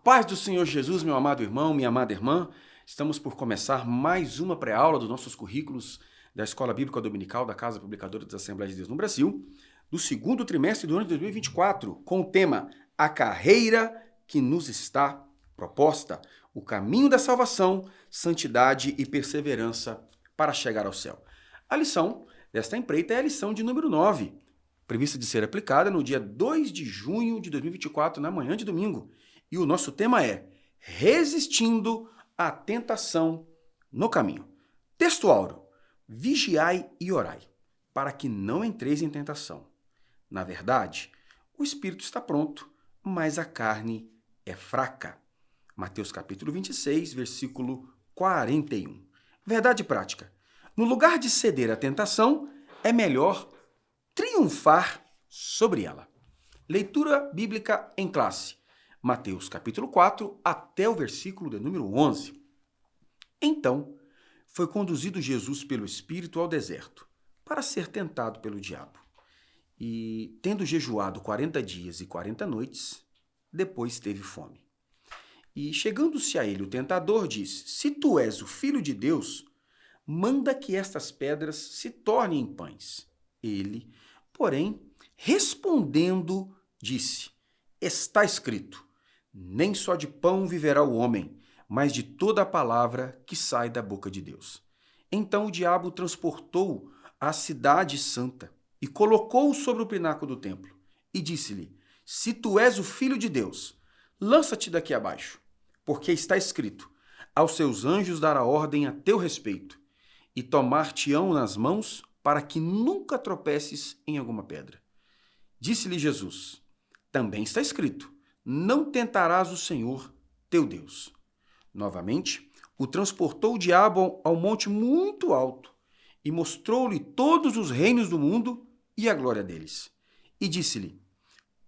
paz do Senhor Jesus, meu amado irmão, minha amada irmã. Estamos por começar mais uma pré-aula dos nossos currículos da Escola Bíblica Dominical da Casa Publicadora das Assembleias de Deus no Brasil, do segundo trimestre do ano de 2024, com o tema A Carreira que nos está proposta, o caminho da salvação, santidade e perseverança para chegar ao céu. A lição desta empreita é a lição de número 9, prevista de ser aplicada no dia 2 de junho de 2024, na manhã de domingo. E o nosso tema é Resistindo à Tentação no Caminho. Texto áureo: vigiai e orai, para que não entreis em tentação. Na verdade, o espírito está pronto, mas a carne é fraca. Mateus capítulo 26, versículo 41. Verdade prática: no lugar de ceder à tentação, é melhor triunfar sobre ela. Leitura bíblica em classe. Mateus capítulo 4 até o versículo de número 11. Então, foi conduzido Jesus pelo Espírito ao deserto, para ser tentado pelo diabo. E, tendo jejuado 40 dias e 40 noites, depois teve fome. E, chegando-se a ele o tentador, disse: Se tu és o Filho de Deus, manda que estas pedras se tornem em pães. Ele, porém, respondendo, disse: Está escrito: nem só de pão viverá o homem, mas de toda a palavra que sai da boca de Deus. Então o diabo o transportou à cidade santa e colocou-o sobre o pináculo do templo e disse-lhe: Se tu és o Filho de Deus, lança-te daqui abaixo, porque está escrito: aos seus anjos dará ordem a teu respeito e tomar-te-ão nas mãos para que nunca tropeces em alguma pedra. Disse-lhe Jesus: também está escrito: não tentarás o Senhor, teu Deus. Novamente, o transportou o diabo ao monte muito alto e mostrou-lhe todos os reinos do mundo e a glória deles. E disse-lhe: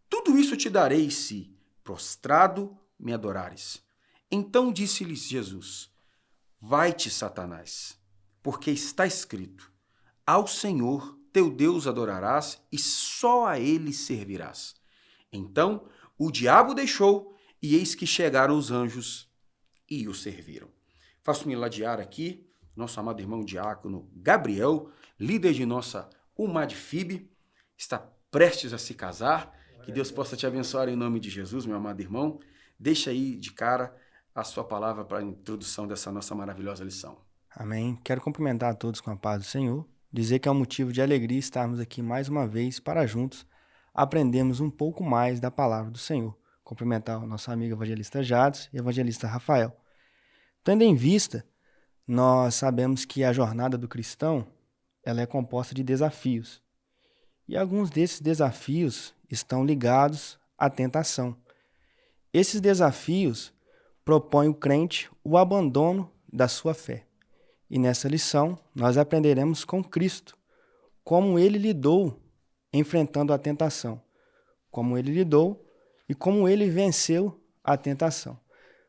tudo isso te darei se, prostrado, me adorares. Então disse-lhes Jesus: vai-te, Satanás, porque está escrito: ao Senhor, teu Deus, adorarás e só a ele servirás. Então o diabo deixou, e eis que chegaram os anjos e o serviram. Faço-me ladear aqui nosso amado irmão diácono Gabriel, líder de nossa UMADFIB, está prestes a se casar. Que Deus possa te abençoar em nome de Jesus, meu amado irmão. Deixa aí de cara a sua palavra para a introdução dessa nossa maravilhosa lição. Amém. Quero cumprimentar a todos com a paz do Senhor, dizer que é um motivo de alegria estarmos aqui mais uma vez para juntos aprendermos um pouco mais da palavra do Senhor. Cumprimentar o nosso amigo evangelista Jades e evangelista Rafael. Tendo em vista, nós sabemos que a jornada do cristão ela é composta de desafios. E alguns desses desafios estão ligados à tentação. Esses desafios propõem o crente o abandono da sua fé. E nessa lição, nós aprenderemos com Cristo como ele lidou enfrentando a tentação, como ele lidou e como ele venceu a tentação.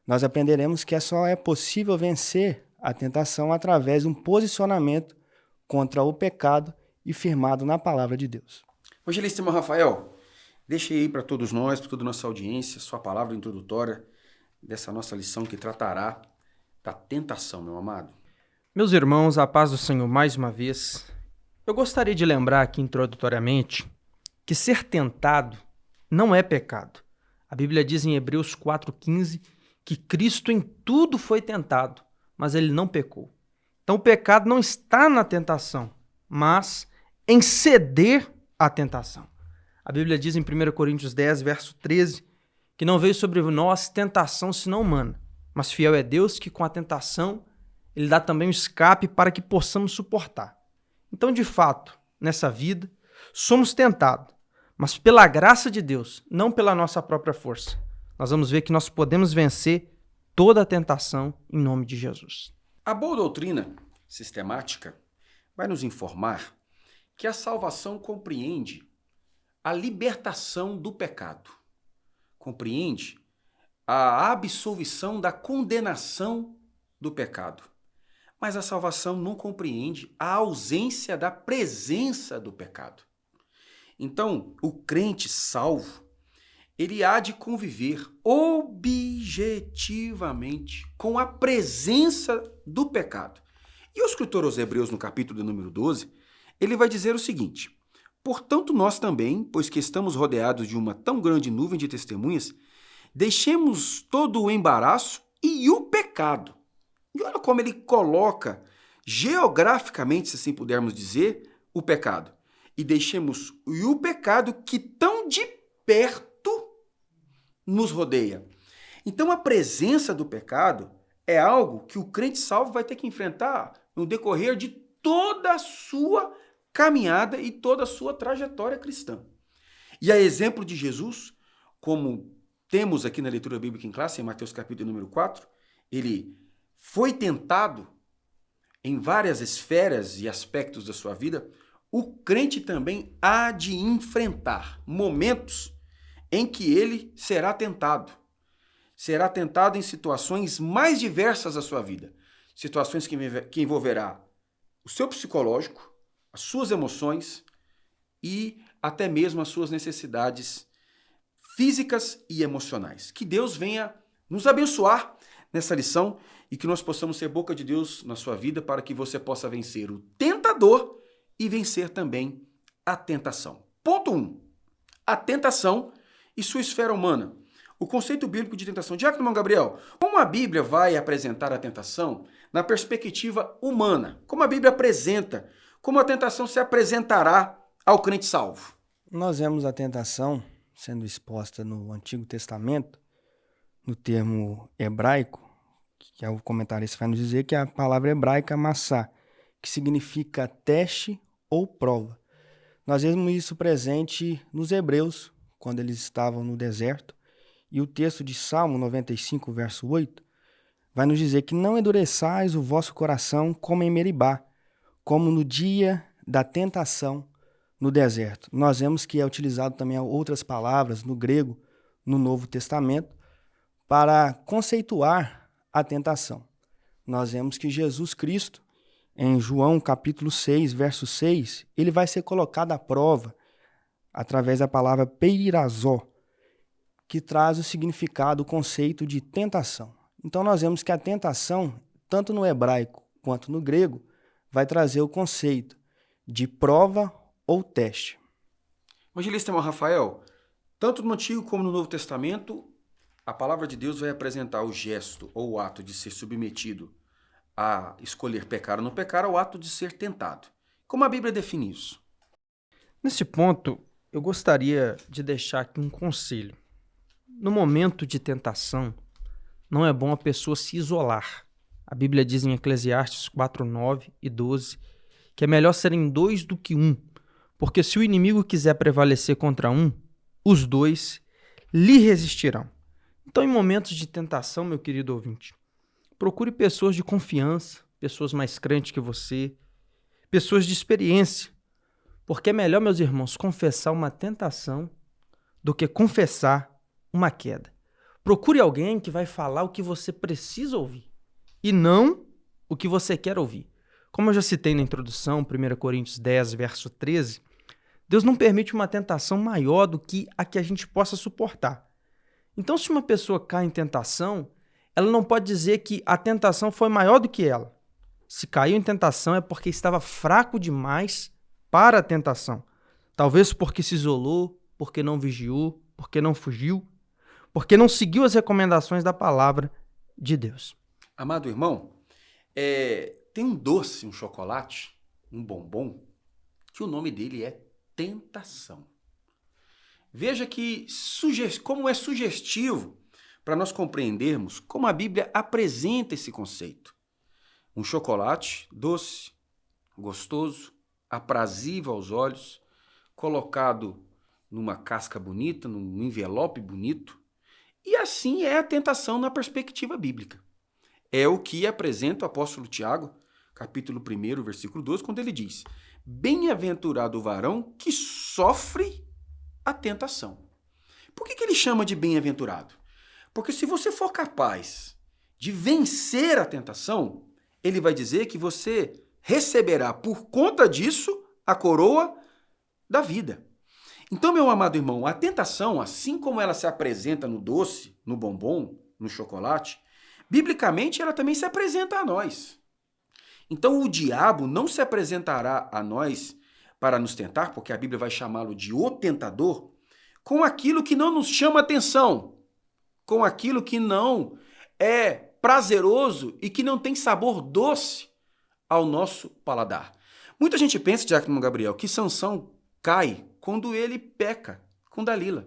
Nós aprenderemos que só é possível vencer a tentação através de um posicionamento contra o pecado e firmado na palavra de Deus. Evangelista irmão Rafael, deixe aí para todos nós, para toda a nossa audiência, sua palavra introdutória dessa nossa lição que tratará da tentação, meu amado. Meus irmãos, a paz do Senhor mais uma vez. Eu gostaria de lembrar aqui introdutoriamente que ser tentado não é pecado. A Bíblia diz em Hebreus 4,15 que Cristo em tudo foi tentado, mas ele não pecou. Então o pecado não está na tentação, mas em ceder à tentação. A Bíblia diz em 1 Coríntios 10, verso 13, que não veio sobre nós tentação senão humana, mas fiel é Deus que com a tentação ele dá também um escape para que possamos suportar. Então, de fato, nessa vida, somos tentados, mas pela graça de Deus, não pela nossa própria força. Nós vamos ver que nós podemos vencer toda a tentação em nome de Jesus. A boa doutrina sistemática vai nos informar que a salvação compreende a libertação do pecado, compreende a absolvição da condenação do pecado. Mas a salvação não compreende a ausência da presença do pecado. Então, o crente salvo, ele há de conviver objetivamente com a presença do pecado. E o escritor aos Hebreus, no capítulo de número 12, ele vai dizer o seguinte: portanto, nós também, pois que estamos rodeados de uma tão grande nuvem de testemunhas, deixemos todo o embaraço e o pecado. E olha como ele coloca, geograficamente, se assim pudermos dizer, o pecado. E deixemos o pecado que tão de perto nos rodeia. Então, a presença do pecado é algo que o crente salvo vai ter que enfrentar no decorrer de toda a sua caminhada e toda a sua trajetória cristã. E a exemplo de Jesus, como temos aqui na leitura bíblica em classe, em Mateus capítulo número 4, ele foi tentado em várias esferas e aspectos da sua vida. O crente também há de enfrentar momentos em que ele será tentado. Será tentado em situações mais diversas da sua vida. Situações que envolverá o seu psicológico, as suas emoções e até mesmo as suas necessidades físicas e emocionais. Que Deus venha nos abençoar nessa lição e que nós possamos ser boca de Deus na sua vida para que você possa vencer o tentador e vencer também a tentação. Ponto 1. A tentação e sua esfera humana. O conceito bíblico de tentação. Diácono irmão Gabriel, como a Bíblia vai apresentar a tentação na perspectiva humana? Como a Bíblia apresenta? Como a tentação se apresentará ao crente salvo? Nós vemos a tentação sendo exposta no Antigo Testamento, no termo hebraico, que é o comentarista vai nos dizer que é a palavra hebraica massá, que significa teste ou prova. Nós vemos isso presente nos hebreus, quando eles estavam no deserto, e o texto de Salmo 95, verso 8, vai nos dizer que não endureçais o vosso coração como em Meribá, como no dia da tentação no deserto. Nós vemos que é utilizado também outras palavras no grego, no Novo Testamento, para conceituar a tentação. Nós vemos que Jesus Cristo, em João capítulo 6, verso 6, ele vai ser colocado à prova através da palavra peirazó, que traz o significado, o conceito de tentação. Então nós vemos que a tentação, tanto no hebraico quanto no grego, vai trazer o conceito de prova ou teste. Evangelista irmão Rafael, tanto no Antigo como no Novo Testamento, a palavra de Deus vai apresentar o gesto ou o ato de ser submetido a escolher pecar ou não pecar ao ato de ser tentado. Como a Bíblia define isso? Nesse ponto, eu gostaria de deixar aqui um conselho. No momento de tentação, não é bom a pessoa se isolar. A Bíblia diz em Eclesiastes 4, 9 e 12 que é melhor serem dois do que um, porque se o inimigo quiser prevalecer contra um, os dois lhe resistirão. Então, em momentos de tentação, meu querido ouvinte, procure pessoas de confiança, pessoas mais crentes que você, pessoas de experiência, porque é melhor, meus irmãos, confessar uma tentação do que confessar uma queda. Procure alguém que vai falar o que você precisa ouvir e não o que você quer ouvir. Como eu já citei na introdução, 1 Coríntios 10, verso 13, Deus não permite uma tentação maior do que a que a gente possa suportar. Então, se uma pessoa cai em tentação, ela não pode dizer que a tentação foi maior do que ela. Se caiu em tentação é porque estava fraco demais para a tentação. Talvez porque se isolou, porque não vigiou, porque não fugiu, porque não seguiu as recomendações da palavra de Deus. Amado irmão, tem um doce, um chocolate, um bombom, que o nome dele é tentação. Veja que como é sugestivo para nós compreendermos como a Bíblia apresenta esse conceito. Um chocolate doce, gostoso, aprazível aos olhos, colocado numa casca bonita, num envelope bonito. E assim é a tentação na perspectiva bíblica. É o que apresenta o apóstolo Tiago, capítulo 1, versículo 12, quando ele diz: bem-aventurado o varão que sofre a tentação. Por que ele chama de bem-aventurado? Porque se você for capaz de vencer a tentação, ele vai dizer que você receberá por conta disso a coroa da vida. Então, meu amado irmão, a tentação, assim como ela se apresenta no doce, no bombom, no chocolate, biblicamente ela também se apresenta a nós. Então, o diabo não se apresentará a nós para nos tentar, porque a Bíblia vai chamá-lo de o tentador, com aquilo que não nos chama atenção, com aquilo que não é prazeroso e que não tem sabor doce ao nosso paladar. Muita gente pensa, Diácono Gabriel, que Sansão cai quando ele peca com Dalila.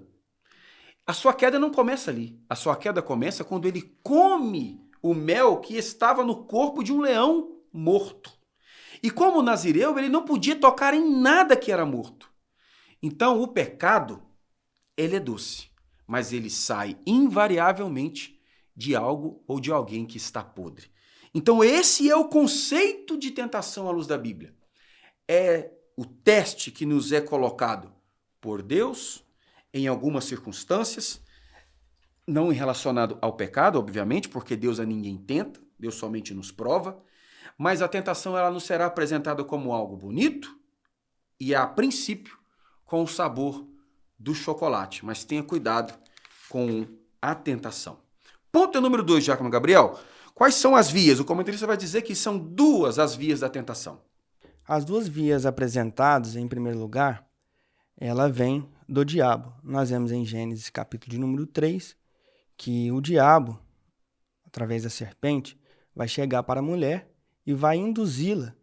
A sua queda não começa ali. A sua queda começa quando ele come o mel que estava no corpo de um leão morto. E como nazireu, ele não podia tocar em nada que era morto. Então, o pecado, ele é doce, mas ele sai invariavelmente de algo ou de alguém que está podre. Então, esse é o conceito de tentação à luz da Bíblia. É o teste que nos é colocado por Deus em algumas circunstâncias, não relacionado ao pecado, obviamente, porque Deus a ninguém tenta, Deus somente nos prova, mas a tentação ela nos será apresentada como algo bonito e, a princípio, com o sabor do chocolate. Mas tenha cuidado com a tentação. Ponto número 2, Diácono Gabriel. Quais são as vias? O comentarista vai dizer que são duas as vias da tentação. As duas vias apresentadas, em primeiro lugar, ela vem do diabo. Nós vemos em Gênesis capítulo de número 3, que o diabo, através da serpente, vai chegar para a mulher e vai induzi-la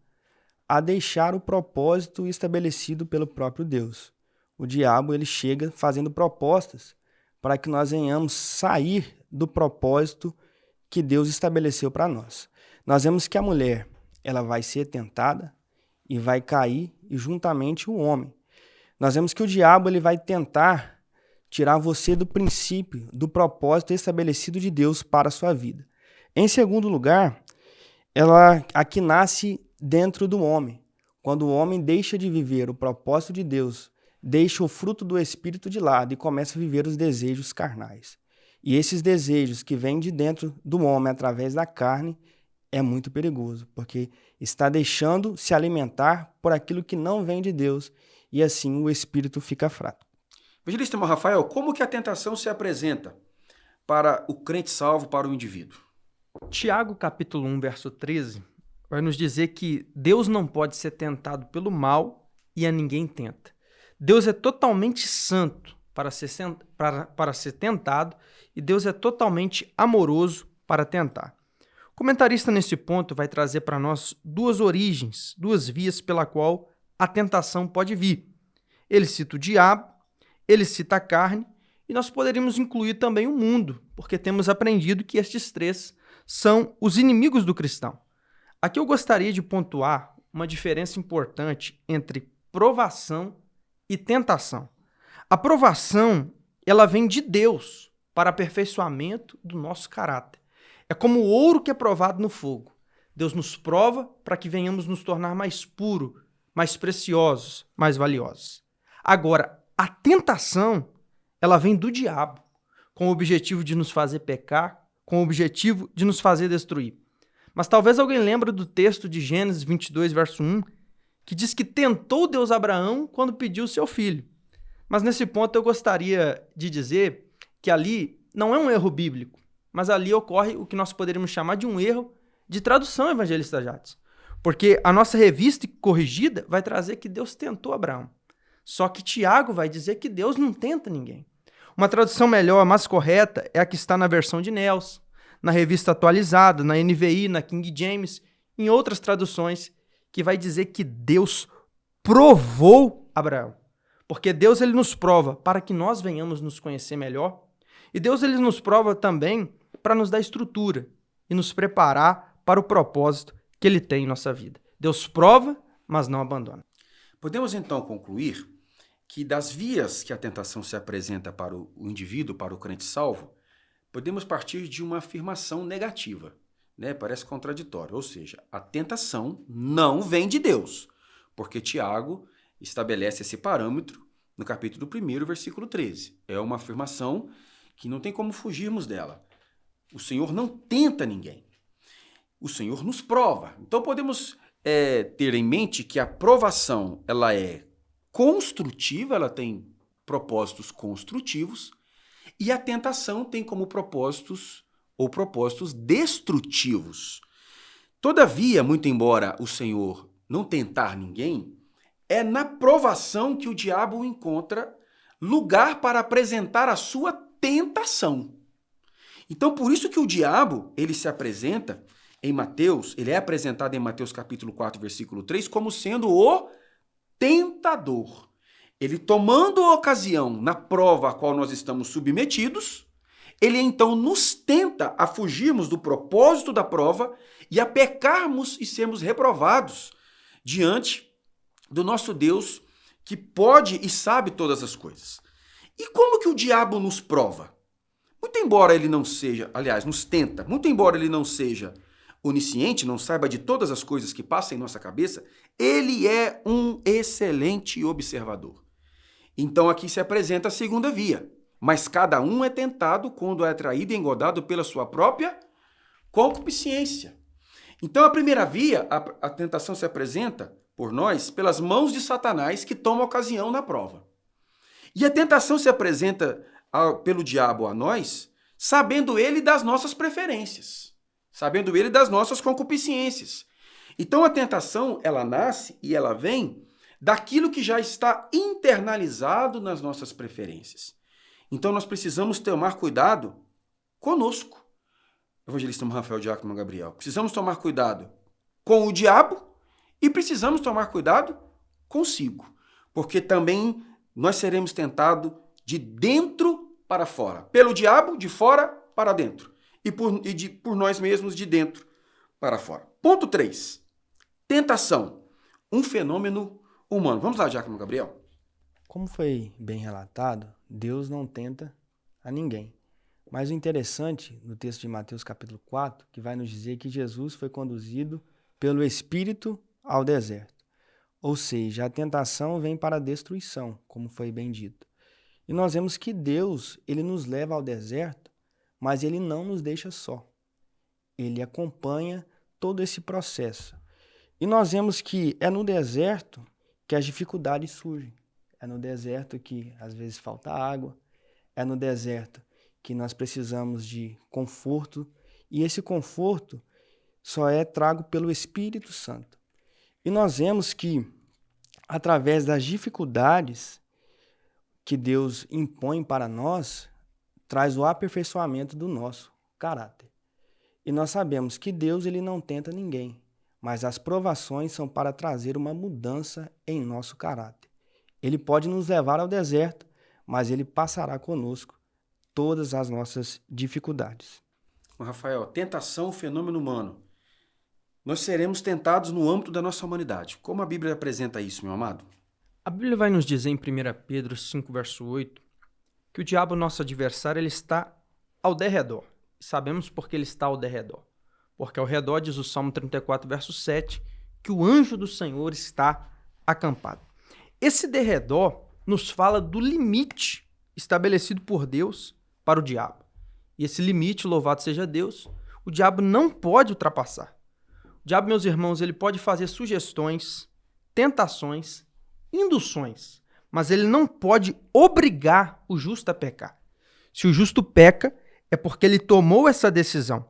a deixar o propósito estabelecido pelo próprio Deus. O diabo ele chega fazendo propostas para que nós venhamos sair do propósito que Deus estabeleceu para nós. Nós vemos que a mulher ela vai ser tentada e vai cair, e juntamente o homem. Nós vemos que o diabo ele vai tentar tirar você do princípio, do propósito estabelecido de Deus para a sua vida. Em segundo lugar, ela aqui nasce dentro do homem. Quando o homem deixa de viver o propósito de Deus, deixa o fruto do Espírito de lado e começa a viver os desejos carnais. E esses desejos que vêm de dentro do homem através da carne é muito perigoso, porque está deixando se alimentar por aquilo que não vem de Deus e assim o espírito fica fraco. Evangelista irmão Rafael, como que a tentação se apresenta para o crente salvo, para o indivíduo? Tiago, capítulo 1, verso 13, vai nos dizer que Deus não pode ser tentado pelo mal e a ninguém tenta. Deus é totalmente santo para ser tentado e Deus é totalmente amoroso para tentar. O comentarista nesse ponto vai trazer para nós duas origens, duas vias pela qual a tentação pode vir. Ele cita o diabo, ele cita a carne e nós poderíamos incluir também o mundo, porque temos aprendido que estes três são os inimigos do cristão. Aqui eu gostaria de pontuar uma diferença importante entre provação e tentação. A provação, ela vem de Deus para aperfeiçoamento do nosso caráter. É como o ouro que é provado no fogo. Deus nos prova para que venhamos nos tornar mais puros, mais preciosos, mais valiosos. Agora, a tentação, ela vem do diabo, com o objetivo de nos fazer pecar, com o objetivo de nos fazer destruir. Mas talvez alguém lembre do texto de Gênesis 22, verso 1, que diz que tentou Deus Abraão quando pediu seu filho. Mas nesse ponto eu gostaria de dizer que ali não é um erro bíblico, mas ali ocorre o que nós poderíamos chamar de um erro de tradução, evangelista Jades. Porque a nossa revista corrigida vai trazer que Deus tentou Abraão. Só que Tiago vai dizer que Deus não tenta ninguém. Uma tradução melhor, mais correta, é a que está na versão de Nelson, na revista atualizada, na NVI, na King James, em outras traduções, que vai dizer que Deus provou Abraão. Porque Deus ele nos prova para que nós venhamos nos conhecer melhor. E Deus ele nos prova também para nos dar estrutura e nos preparar para o propósito que ele tem em nossa vida. Deus prova, mas não abandona. Podemos então concluir que das vias que a tentação se apresenta para o indivíduo, para o crente salvo, podemos partir de uma afirmação negativa, né? Parece contraditório, ou seja, a tentação não vem de Deus, porque Tiago estabelece esse parâmetro no capítulo 1, versículo 13. É uma afirmação que não tem como fugirmos dela. O Senhor não tenta ninguém. O Senhor nos prova. Então podemos ter em mente que a provação ela é construtiva, ela tem propósitos construtivos, e a tentação tem como propósitos destrutivos. Todavia, muito embora o Senhor não tentar ninguém, é na provação que o diabo encontra lugar para apresentar a sua tentação. Então, por isso que o diabo, ele se apresenta em Mateus, ele é apresentado em Mateus capítulo 4, versículo 3, como sendo o tentador. Ele tomando a ocasião na prova a qual nós estamos submetidos, ele então nos tenta a fugirmos do propósito da prova e a pecarmos e sermos reprovados diante do nosso Deus que pode e sabe todas as coisas. E como que o diabo nos prova? Muito embora ele não seja, aliás, nos tenta, muito embora ele não seja onisciente, não saiba de todas as coisas que passam em nossa cabeça, ele é um excelente observador. Então aqui se apresenta a segunda via. Mas cada um é tentado quando é atraído e engodado pela sua própria concupiscência. Então a primeira via, a tentação se apresenta por nós pelas mãos de Satanás que toma ocasião na prova. E a tentação se apresenta pelo diabo a nós, sabendo ele das nossas preferências, sabendo ele das nossas concupiscências. Então a tentação, ela nasce e ela vem daquilo que já está internalizado nas nossas preferências. Então nós precisamos tomar cuidado conosco, evangelista Rafael Diácono Gabriel. Precisamos tomar cuidado com o diabo e precisamos tomar cuidado consigo, porque também nós seremos tentados de dentro para fora. Pelo diabo, de fora para dentro. E por nós mesmos, de dentro para fora. Ponto 3. Tentação. Um fenômeno humano. Vamos lá, Diácono Gabriel. Como foi bem relatado, Deus não tenta a ninguém. Mas o interessante no texto de Mateus capítulo 4, que vai nos dizer que Jesus foi conduzido pelo Espírito ao deserto. Ou seja, a tentação vem para a destruição, como foi bem dito. E nós vemos que Deus, ele nos leva ao deserto, mas ele não nos deixa só. Ele acompanha todo esse processo. E nós vemos que é no deserto que as dificuldades surgem. É no deserto que às vezes falta água. É no deserto que nós precisamos de conforto. E esse conforto só é trago pelo Espírito Santo. E nós vemos que, através das dificuldades que Deus impõe para nós, traz o aperfeiçoamento do nosso caráter. E nós sabemos que Deus ele não tenta ninguém, mas as provações são para trazer uma mudança em nosso caráter. Ele pode nos levar ao deserto, mas ele passará conosco todas as nossas dificuldades. Rafael, tentação, fenômeno humano. Nós seremos tentados no âmbito da nossa humanidade. Como a Bíblia apresenta isso, meu amado? A Bíblia vai nos dizer em 1 Pedro 5, verso 8, que o diabo, nosso adversário, ele está ao derredor. Sabemos por que ele está ao derredor. Porque ao redor, diz o Salmo 34, verso 7, que o anjo do Senhor está acampado. Esse derredor nos fala do limite estabelecido por Deus para o diabo. E esse limite, louvado seja Deus, o diabo não pode ultrapassar. O diabo, meus irmãos, ele pode fazer sugestões, tentações, induções, mas ele não pode obrigar o justo a pecar. Se o justo peca, é porque ele tomou essa decisão.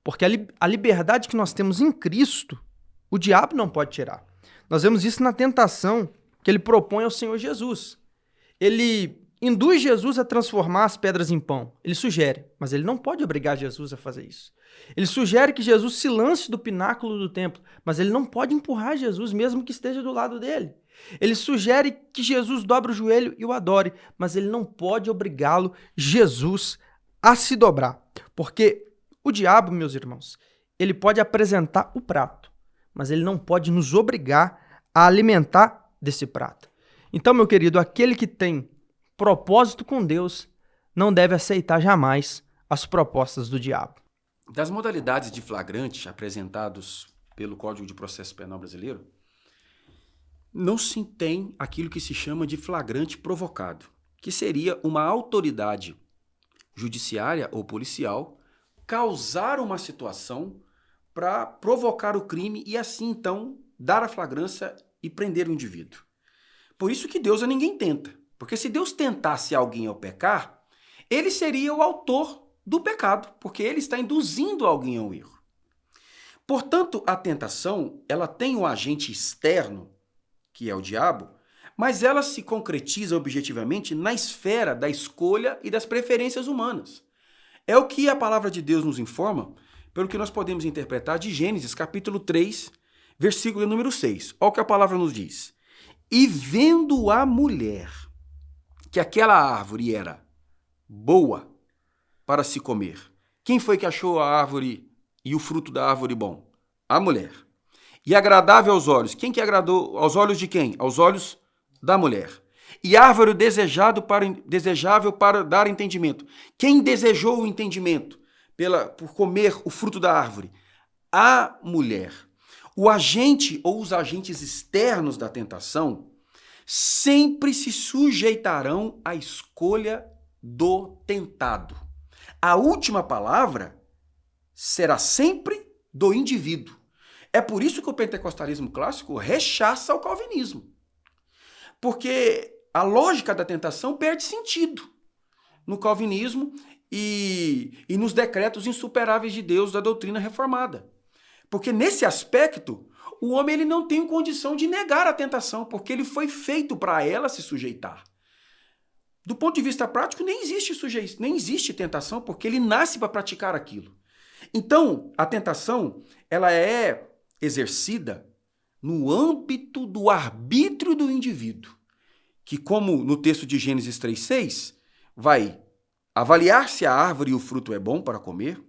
Porque a liberdade que nós temos em Cristo, o diabo não pode tirar. Nós vemos isso na tentação que ele propõe ao Senhor Jesus. Ele induz Jesus a transformar as pedras em pão. Ele sugere, mas ele não pode obrigar Jesus a fazer isso. Ele sugere que Jesus se lance do pináculo do templo, mas ele não pode empurrar Jesus, mesmo que esteja do lado dele. Ele sugere que Jesus dobre o joelho e o adore, mas ele não pode obrigá-lo, Jesus, a se dobrar. Porque o diabo, meus irmãos, ele pode apresentar o prato, mas ele não pode nos obrigar a alimentar desse prato. Então, meu querido, aquele que tem propósito com Deus não deve aceitar jamais as propostas do diabo. Das modalidades de flagrante apresentados pelo Código de Processo Penal brasileiro, não se tem aquilo que se chama de flagrante provocado, que seria uma autoridade judiciária ou policial causar uma situação para provocar o crime e assim, então, dar a flagrância e prender o indivíduo. Por isso que Deus a ninguém tenta. Porque se Deus tentasse alguém ao pecar, ele seria o autor do pecado, porque ele está induzindo alguém ao erro. Portanto, a tentação, ela tem um agente externo, que é o diabo, mas ela se concretiza objetivamente na esfera da escolha e das preferências humanas. É o que a palavra de Deus nos informa, pelo que nós podemos interpretar de Gênesis, capítulo 3, versículo número 6. Olha o que a palavra nos diz. E vendo a mulher que aquela árvore era boa para se comer. Quem foi que achou a árvore e o fruto da árvore bom? A mulher. E agradável aos olhos. Quem que agradou? Aos olhos de quem? Aos olhos da mulher. E árvore desejável para dar entendimento. Quem desejou o entendimento por comer o fruto da árvore? A mulher. O agente ou os agentes externos da tentação sempre se sujeitarão à escolha do tentado. A última palavra será sempre do indivíduo. É por isso que o pentecostalismo clássico rechaça o calvinismo. Porque a lógica da tentação perde sentido no calvinismo e nos decretos insuperáveis de Deus da doutrina reformada. Porque nesse aspecto, o homem ele não tem condição de negar a tentação, porque ele foi feito para ela se sujeitar. Do ponto de vista prático, nem existe tentação, porque ele nasce para praticar aquilo. Então, a tentação ela é exercida no âmbito do arbítrio do indivíduo, que, como no texto de Gênesis 3,6, vai avaliar se a árvore e o fruto é bom para comer,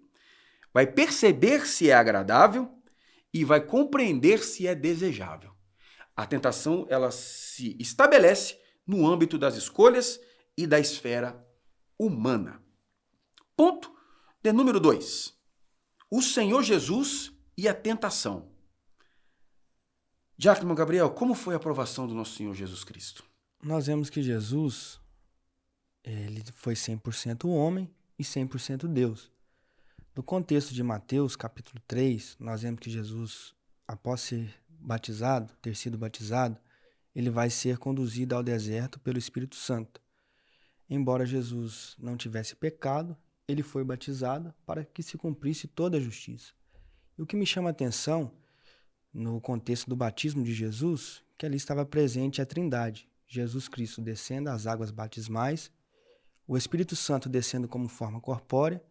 vai perceber se é agradável e vai compreender se é desejável. A tentação ela se estabelece no âmbito das escolhas e da esfera humana. Ponto de número 2. O Senhor Jesus e a tentação. Diácono Gabriel, como foi a aprovação do nosso Senhor Jesus Cristo? Nós vemos que Jesus, ele foi 100% homem e 100% Deus. No contexto de Mateus, capítulo 3, nós vemos que Jesus, após ter sido batizado, ele vai ser conduzido ao deserto pelo Espírito Santo. Embora Jesus não tivesse pecado, ele foi batizado para que se cumprisse toda a justiça. E o que me chama a atenção, no contexto do batismo de Jesus, que ali estava presente a Trindade. Jesus Cristo descendo as águas batismais, o Espírito Santo descendo como forma corpórea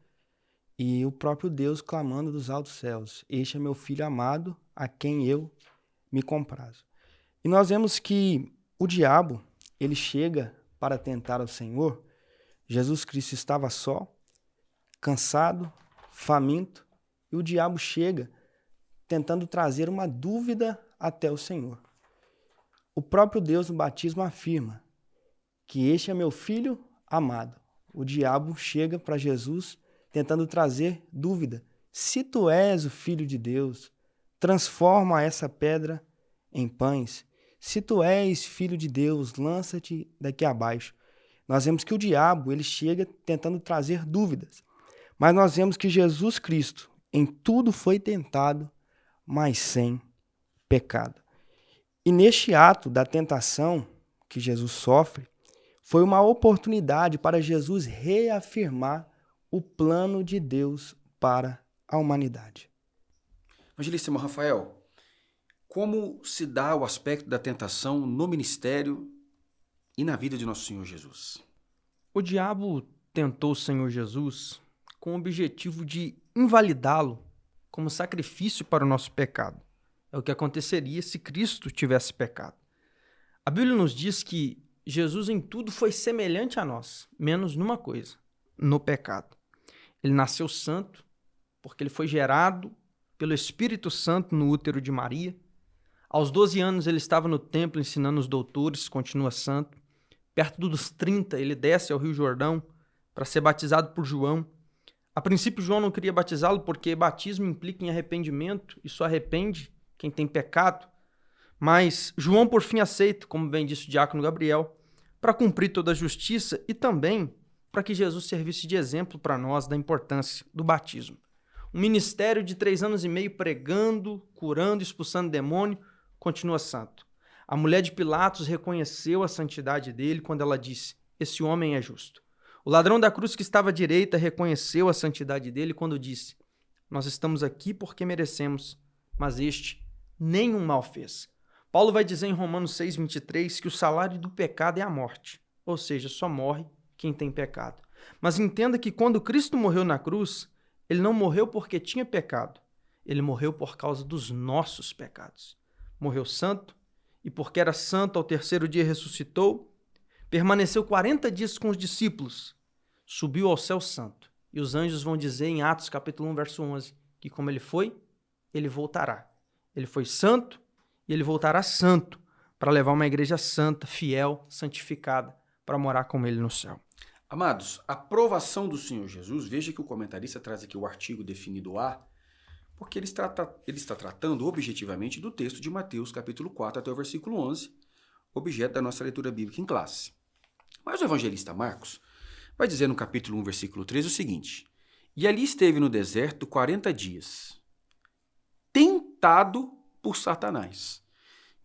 e o próprio Deus clamando dos altos céus: este é meu Filho amado, a quem eu me comprazo. E nós vemos que o diabo, ele chega para tentar ao Senhor. Jesus Cristo estava só, cansado, faminto, e o diabo chega tentando trazer uma dúvida até o Senhor. O próprio Deus no batismo afirma que este é meu Filho amado. O diabo chega para Jesus tentando trazer dúvida. Se tu és o Filho de Deus, transforma essa pedra em pães. Se tu és Filho de Deus, lança-te daqui abaixo. Nós vemos que o diabo ele chega tentando trazer dúvidas. Mas nós vemos que Jesus Cristo em tudo foi tentado, mas sem pecado. E neste ato da tentação que Jesus sofre, foi uma oportunidade para Jesus reafirmar o plano de Deus para a humanidade. Evangelista Rafael, como se dá o aspecto da tentação no ministério e na vida de nosso Senhor Jesus? O diabo tentou o Senhor Jesus com o objetivo de invalidá-lo como sacrifício para o nosso pecado. É o que aconteceria se Cristo tivesse pecado. A Bíblia nos diz que Jesus em tudo foi semelhante a nós, menos numa coisa, no pecado. Ele nasceu santo, porque ele foi gerado pelo Espírito Santo no útero de Maria. Aos 12 anos ele estava no templo ensinando os doutores, continua santo. Perto dos 30 ele desce ao Rio Jordão para ser batizado por João. A princípio João não queria batizá-lo porque batismo implica em arrependimento e só arrepende quem tem pecado. Mas João por fim aceita, como bem disse o diácono Gabriel, para cumprir toda a justiça e também para que Jesus servisse de exemplo para nós da importância do batismo. Um ministério de 3 anos e meio pregando, curando, expulsando demônio, continua santo. A mulher de Pilatos reconheceu a santidade dele quando ela disse: esse homem é justo. O ladrão da cruz que estava à direita reconheceu a santidade dele quando disse: nós estamos aqui porque merecemos, mas este nenhum mal fez. Paulo vai dizer em Romanos 6:23 que o salário do pecado é a morte, ou seja, só morre quem tem pecado. Mas entenda que quando Cristo morreu na cruz, ele não morreu porque tinha pecado, ele morreu por causa dos nossos pecados. Morreu santo, e porque era santo, ao terceiro dia ressuscitou, permaneceu 40 dias com os discípulos, subiu ao céu santo. E os anjos vão dizer em Atos capítulo 1, verso 11, que como ele foi, ele voltará. Ele foi santo e ele voltará santo para levar uma igreja santa, fiel, santificada, para morar com ele no céu. Amados, a provação do Senhor Jesus, veja que o comentarista traz aqui o artigo definido A, porque ele está tratando objetivamente do texto de Mateus, capítulo 4, até o versículo 11, objeto da nossa leitura bíblica em classe. Mas o evangelista Marcos vai dizer no capítulo 1, versículo 13 o seguinte: e ali esteve no deserto 40 dias, tentado por Satanás.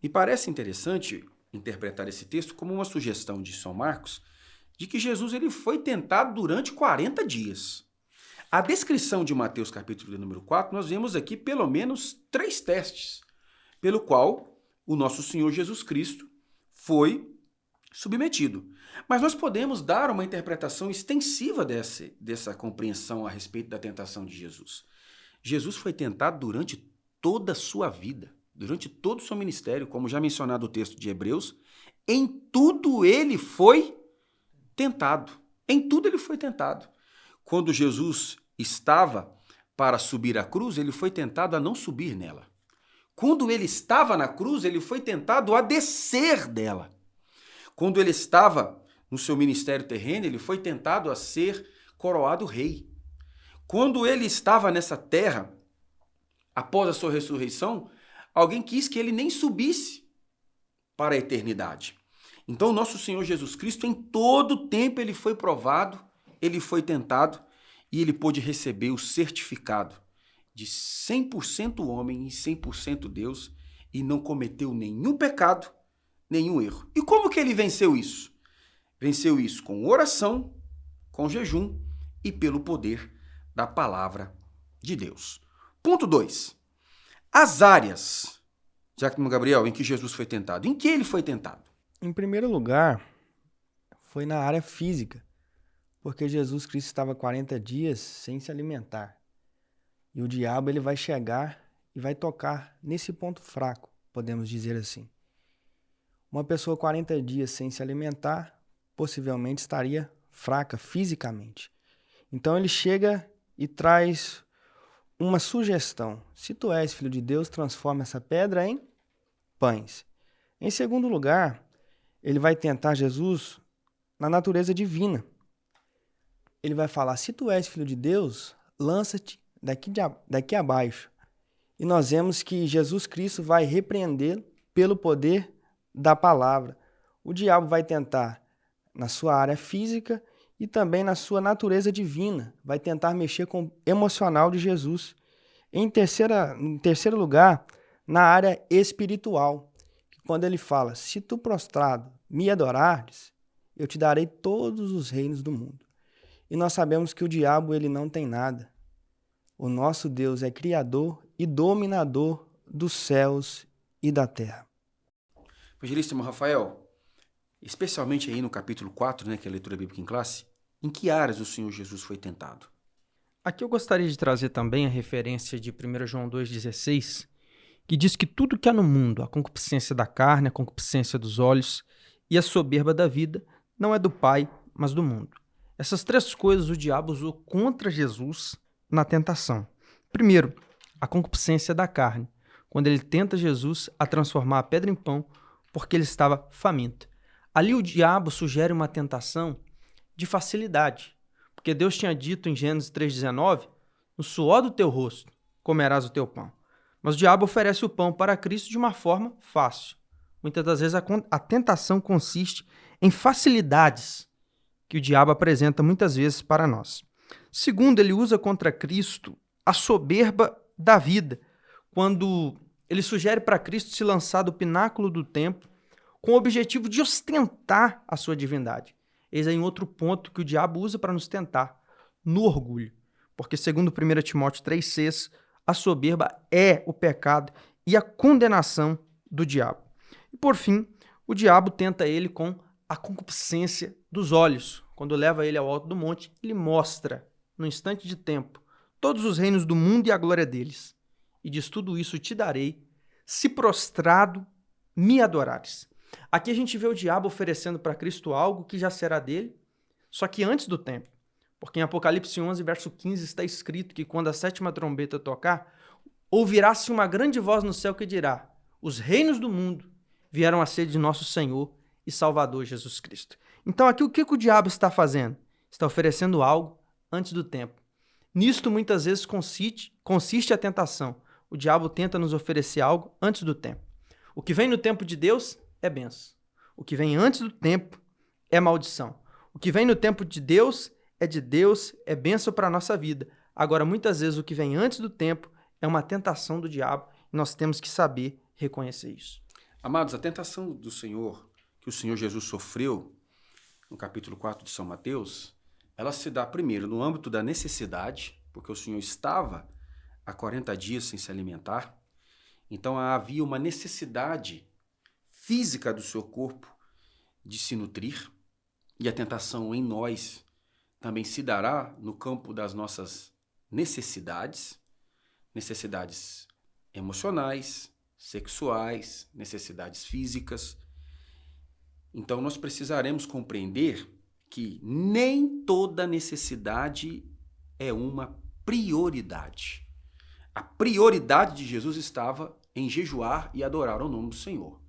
Me parece interessante interpretar esse texto como uma sugestão de São Marcos de que Jesus ele foi tentado durante 40 dias. A descrição de Mateus capítulo de número 4, nós vemos aqui pelo menos 3 testes, pelo qual o nosso Senhor Jesus Cristo foi submetido. Mas nós podemos dar uma interpretação extensiva dessa compreensão a respeito da tentação de Jesus. Jesus foi tentado durante toda a sua vida, durante todo o seu ministério, como já mencionado o texto de Hebreus, em tudo ele foi tentado. Em tudo ele foi tentado. Quando Jesus estava para subir à cruz, ele foi tentado a não subir nela. Quando ele estava na cruz, ele foi tentado a descer dela. Quando ele estava no seu ministério terreno, ele foi tentado a ser coroado rei. Quando ele estava nessa terra, após a sua ressurreição, alguém quis que ele nem subisse para a eternidade. Então, nosso Senhor Jesus Cristo, em todo tempo, ele foi provado, ele foi tentado e ele pôde receber o certificado de 100% homem e 100% Deus e não cometeu nenhum pecado, nenhum erro. E como que ele venceu isso? Venceu isso com oração, com jejum e pelo poder da palavra de Deus. Ponto 2. As áreas, Giacomo Gabriel, em que Jesus foi tentado. Em que ele foi tentado? Em primeiro lugar, foi na área física, porque Jesus Cristo estava 40 dias sem se alimentar. E o diabo ele vai chegar e vai tocar nesse ponto fraco, podemos dizer assim. Uma pessoa 40 dias sem se alimentar, possivelmente estaria fraca fisicamente. Então ele chega e traz uma sugestão. Se tu és filho de Deus, transforma essa pedra em pães. Em segundo lugar, ele vai tentar Jesus na natureza divina. Ele vai falar, se tu és filho de Deus, lança-te daqui abaixo. E nós vemos que Jesus Cristo vai repreendê-lo pelo poder da palavra. O diabo vai tentar na sua área física e também na sua natureza divina. Vai tentar mexer com o emocional de Jesus. Em terceiro lugar, na área espiritual. Quando ele fala, se tu prostrado me adorares, eu te darei todos os reinos do mundo. E nós sabemos que o diabo ele não tem nada. O nosso Deus é criador e dominador dos céus e da terra. Evangelista Rafael, especialmente aí no capítulo 4, que é a leitura bíblica em classe, em que áreas o Senhor Jesus foi tentado? Aqui eu gostaria de trazer também a referência de 1 João 2,16, que diz que tudo que há no mundo, a concupiscência da carne, a concupiscência dos olhos e a soberba da vida, não é do Pai, mas do mundo. Essas 3 coisas o diabo usou contra Jesus na tentação. Primeiro, a concupiscência da carne, quando ele tenta Jesus a transformar a pedra em pão, porque ele estava faminto. Ali o diabo sugere uma tentação de facilidade, porque Deus tinha dito em Gênesis 3,19, no suor do teu rosto comerás o teu pão. Mas o diabo oferece o pão para Cristo de uma forma fácil. Muitas das vezes a tentação consiste em facilidades que o diabo apresenta muitas vezes para nós. Segundo, ele usa contra Cristo a soberba da vida, quando ele sugere para Cristo se lançar do pináculo do templo com o objetivo de ostentar a sua divindade. Eis aí um outro ponto que o diabo usa para nos tentar, no orgulho. Porque, segundo 1 Timóteo 3,6, a soberba é o pecado e a condenação do diabo. E, por fim, o diabo tenta ele com a concupiscência dos olhos. Quando leva ele ao alto do monte, ele mostra, no instante de tempo, todos os reinos do mundo e a glória deles. E diz: tudo isso te darei, se prostrado me adorares. Aqui a gente vê o diabo oferecendo para Cristo algo que já será dele, só que antes do tempo. Porque em Apocalipse 11, verso 15, está escrito que quando a 7ª trombeta tocar, ouvirá-se uma grande voz no céu que dirá: os reinos do mundo vieram a ser de nosso Senhor e Salvador Jesus Cristo. Então aqui o que o diabo está fazendo? Está oferecendo algo antes do tempo. Nisto muitas vezes consiste a tentação. O diabo tenta nos oferecer algo antes do tempo. O que vem no tempo de Deus é bênção. O que vem antes do tempo é maldição. O que vem no tempo de Deus, é bênção para a nossa vida. Agora, muitas vezes, o que vem antes do tempo é uma tentação do diabo e nós temos que saber reconhecer isso. Amados, a tentação do Senhor, que o Senhor Jesus sofreu no capítulo 4 de São Mateus, ela se dá primeiro no âmbito da necessidade, porque o Senhor estava há 40 dias sem se alimentar, então havia uma necessidade física do seu corpo de se nutrir, e a tentação em nós também se dará no campo das nossas necessidades emocionais, sexuais, necessidades físicas. Então nós precisaremos compreender que nem toda necessidade é uma prioridade. A prioridade de Jesus estava em jejuar e adorar o nome do Senhor.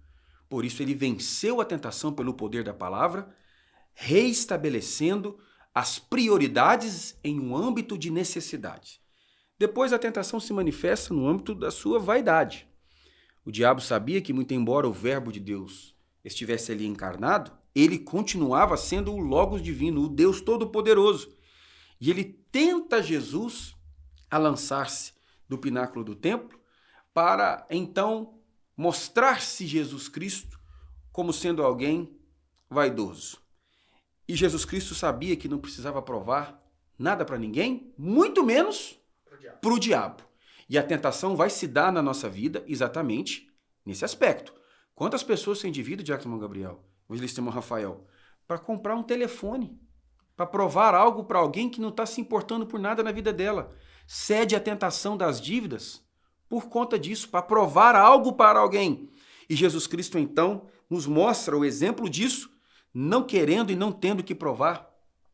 Por isso ele venceu a tentação pelo poder da palavra, reestabelecendo as prioridades em um âmbito de necessidade. Depois a tentação se manifesta no âmbito da sua vaidade. O diabo sabia que, muito embora o Verbo de Deus estivesse ali encarnado, ele continuava sendo o Logos divino, o Deus Todo-Poderoso. E ele tenta Jesus a lançar-se do pináculo do templo para, então, mostrar-se Jesus Cristo como sendo alguém vaidoso. E Jesus Cristo sabia que não precisava provar nada para ninguém, muito menos para o diabo. E a tentação vai se dar na nossa vida exatamente nesse aspecto. Quantas pessoas se endividam, Diácono Gabriel, o evangelista Rafael, para comprar um telefone, para provar algo para alguém que não está se importando por nada na vida dela? Cede à tentação das dívidas por conta disso, para provar algo para alguém. E Jesus Cristo, então, nos mostra o exemplo disso, não querendo e não tendo que provar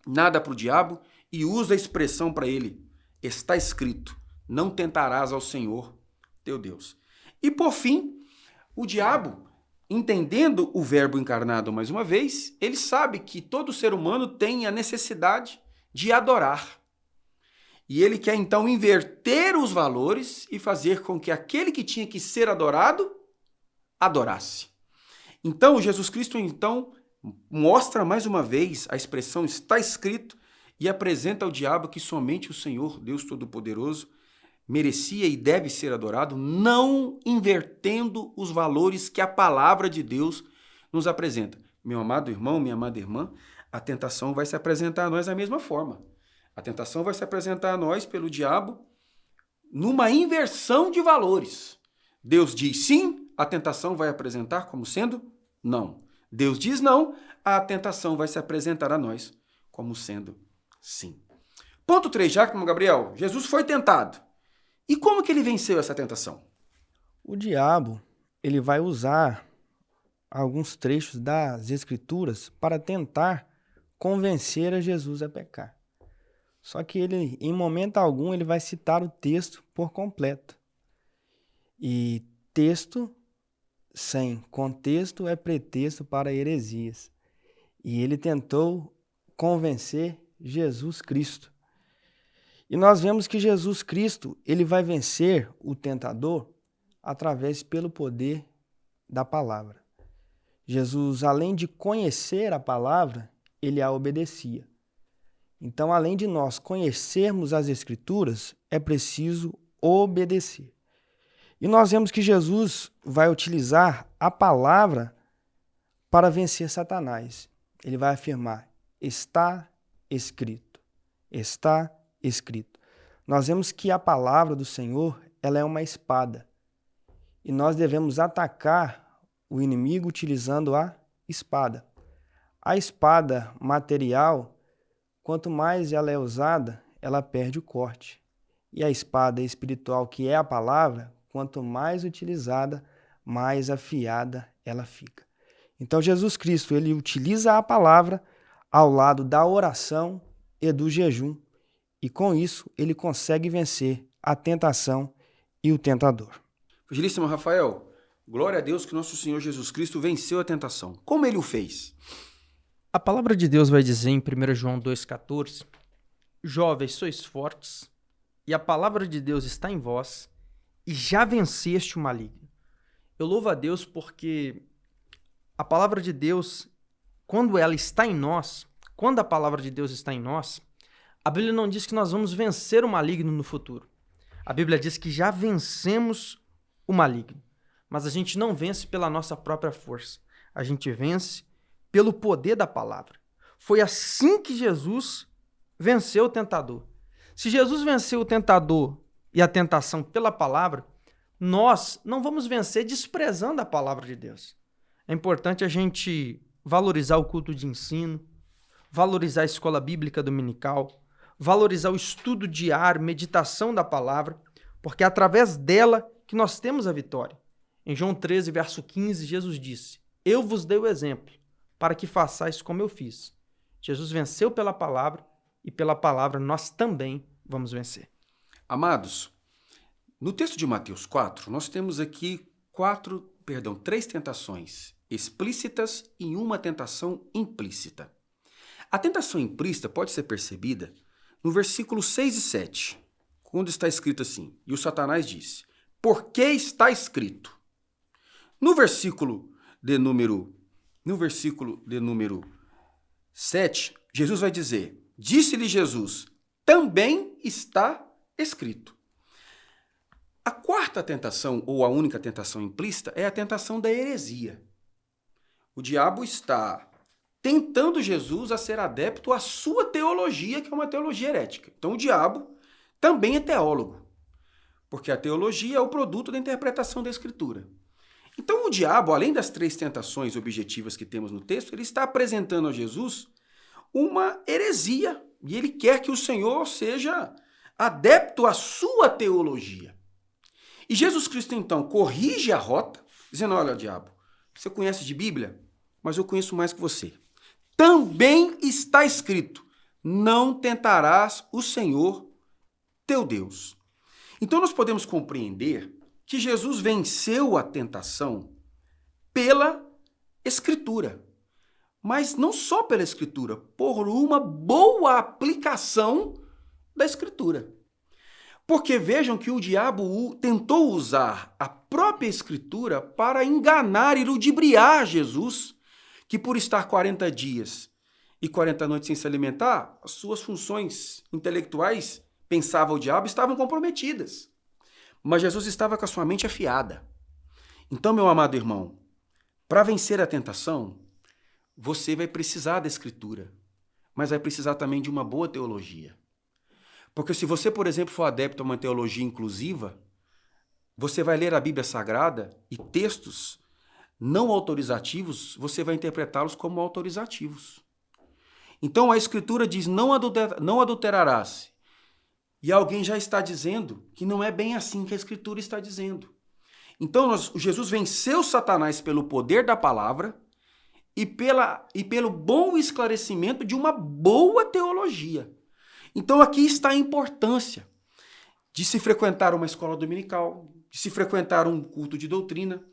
nada para o diabo, e usa a expressão para ele: está escrito, não tentarás ao Senhor teu Deus. E por fim, o diabo, entendendo o Verbo encarnado mais uma vez, ele sabe que todo ser humano tem a necessidade de adorar. E ele quer então inverter os valores e fazer com que aquele que tinha que ser adorado, adorasse. Então, Jesus Cristo mostra mais uma vez a expressão está escrito e apresenta ao diabo que somente o Senhor, Deus Todo-Poderoso, merecia e deve ser adorado, não invertendo os valores que a palavra de Deus nos apresenta. Meu amado irmão, minha amada irmã, a tentação vai se apresentar a nós da mesma forma. A tentação vai se apresentar a nós pelo diabo numa inversão de valores. Deus diz sim, a tentação vai apresentar como sendo não. Deus diz não, a tentação vai se apresentar a nós como sendo sim. Ponto 3, Diácono Gabriel. Jesus foi tentado. E como que ele venceu essa tentação? O diabo, ele vai usar alguns trechos das Escrituras para tentar convencer a Jesus a pecar. Só que ele, em momento algum, ele vai citar o texto por completo. E texto sem contexto é pretexto para heresias. E ele tentou convencer Jesus Cristo. E nós vemos que Jesus Cristo, ele vai vencer o tentador pelo poder da palavra. Jesus, além de conhecer a palavra, ele a obedecia. Então, além de nós conhecermos as Escrituras, é preciso obedecer. E nós vemos que Jesus vai utilizar a palavra para vencer Satanás. Ele vai afirmar: está escrito. Está escrito. Nós vemos que a palavra do Senhor, ela é uma espada. E nós devemos atacar o inimigo utilizando a espada. A espada material, quanto mais ela é usada, ela perde o corte. E a espada espiritual, que é a palavra, quanto mais utilizada, mais afiada ela fica. Então Jesus Cristo, ele utiliza a palavra ao lado da oração e do jejum. E com isso, ele consegue vencer a tentação e o tentador. Evangelista Rafael, glória a Deus que nosso Senhor Jesus Cristo venceu a tentação. Como ele o fez? A palavra de Deus vai dizer em 1 João 2,14: Jovens, sois fortes, e a palavra de Deus está em vós, e já venceste o maligno. Eu louvo a Deus porque a palavra de Deus, quando ela está em nós, quando a palavra de Deus está em nós, a Bíblia não diz que nós vamos vencer o maligno no futuro. A Bíblia diz que já vencemos o maligno. Mas a gente não vence pela nossa própria força. A gente vence pelo poder da palavra. Foi assim que Jesus venceu o tentador. Se Jesus venceu o tentador e a tentação pela palavra, nós não vamos vencer desprezando a palavra de Deus. É importante a gente valorizar o culto de ensino, valorizar a escola bíblica dominical, valorizar o estudo diário, meditação da palavra, porque é através dela que nós temos a vitória. Em João 13, verso 15, Jesus disse: Eu vos dei o exemplo, para que façais como eu fiz. Jesus venceu pela palavra, e pela palavra nós também vamos vencer. Amados, no texto de Mateus 4, nós temos aqui três tentações explícitas e uma tentação implícita. A tentação implícita pode ser percebida no versículo 6 e 7, quando está escrito assim: E o Satanás disse: Porque está escrito. No versículo de número 7, Jesus vai dizer: Disse-lhe Jesus: Também está escrito. A quarta tentação, ou a única tentação implícita, é a tentação da heresia. O diabo está tentando Jesus a ser adepto à sua teologia, que é uma teologia herética. Então o diabo também é teólogo, porque a teologia é o produto da interpretação da Escritura. Então o diabo, além das três tentações objetivas que temos no texto, ele está apresentando a Jesus uma heresia, e ele quer que o Senhor seja adepto à sua teologia. E Jesus Cristo, então, corrige a rota, dizendo: Olha, diabo, você conhece de Bíblia, mas eu conheço mais que você. Também está escrito: não tentarás o Senhor teu Deus. Então nós podemos compreender que Jesus venceu a tentação pela Escritura. Mas não só pela Escritura, por uma boa aplicação da Escritura. Porque vejam que o diabo tentou usar a própria Escritura para enganar e ludibriar Jesus, que por estar 40 dias e 40 noites sem se alimentar, as suas funções intelectuais, pensava o diabo, estavam comprometidas. Mas Jesus estava com a sua mente afiada. Então, meu amado irmão, para vencer a tentação, você vai precisar da Escritura, mas vai precisar também de uma boa teologia. Porque se você, por exemplo, for adepto a uma teologia inclusiva, você vai ler a Bíblia Sagrada e textos não autorizativos, você vai interpretá-los como autorizativos. Então a Escritura diz: não adulterarás. E alguém já está dizendo que não é bem assim que a Escritura está dizendo. Então Jesus venceu Satanás pelo poder da palavra e pelo bom esclarecimento de uma boa teologia. Então aqui está a importância de se frequentar uma escola dominical, de se frequentar um culto de doutrina,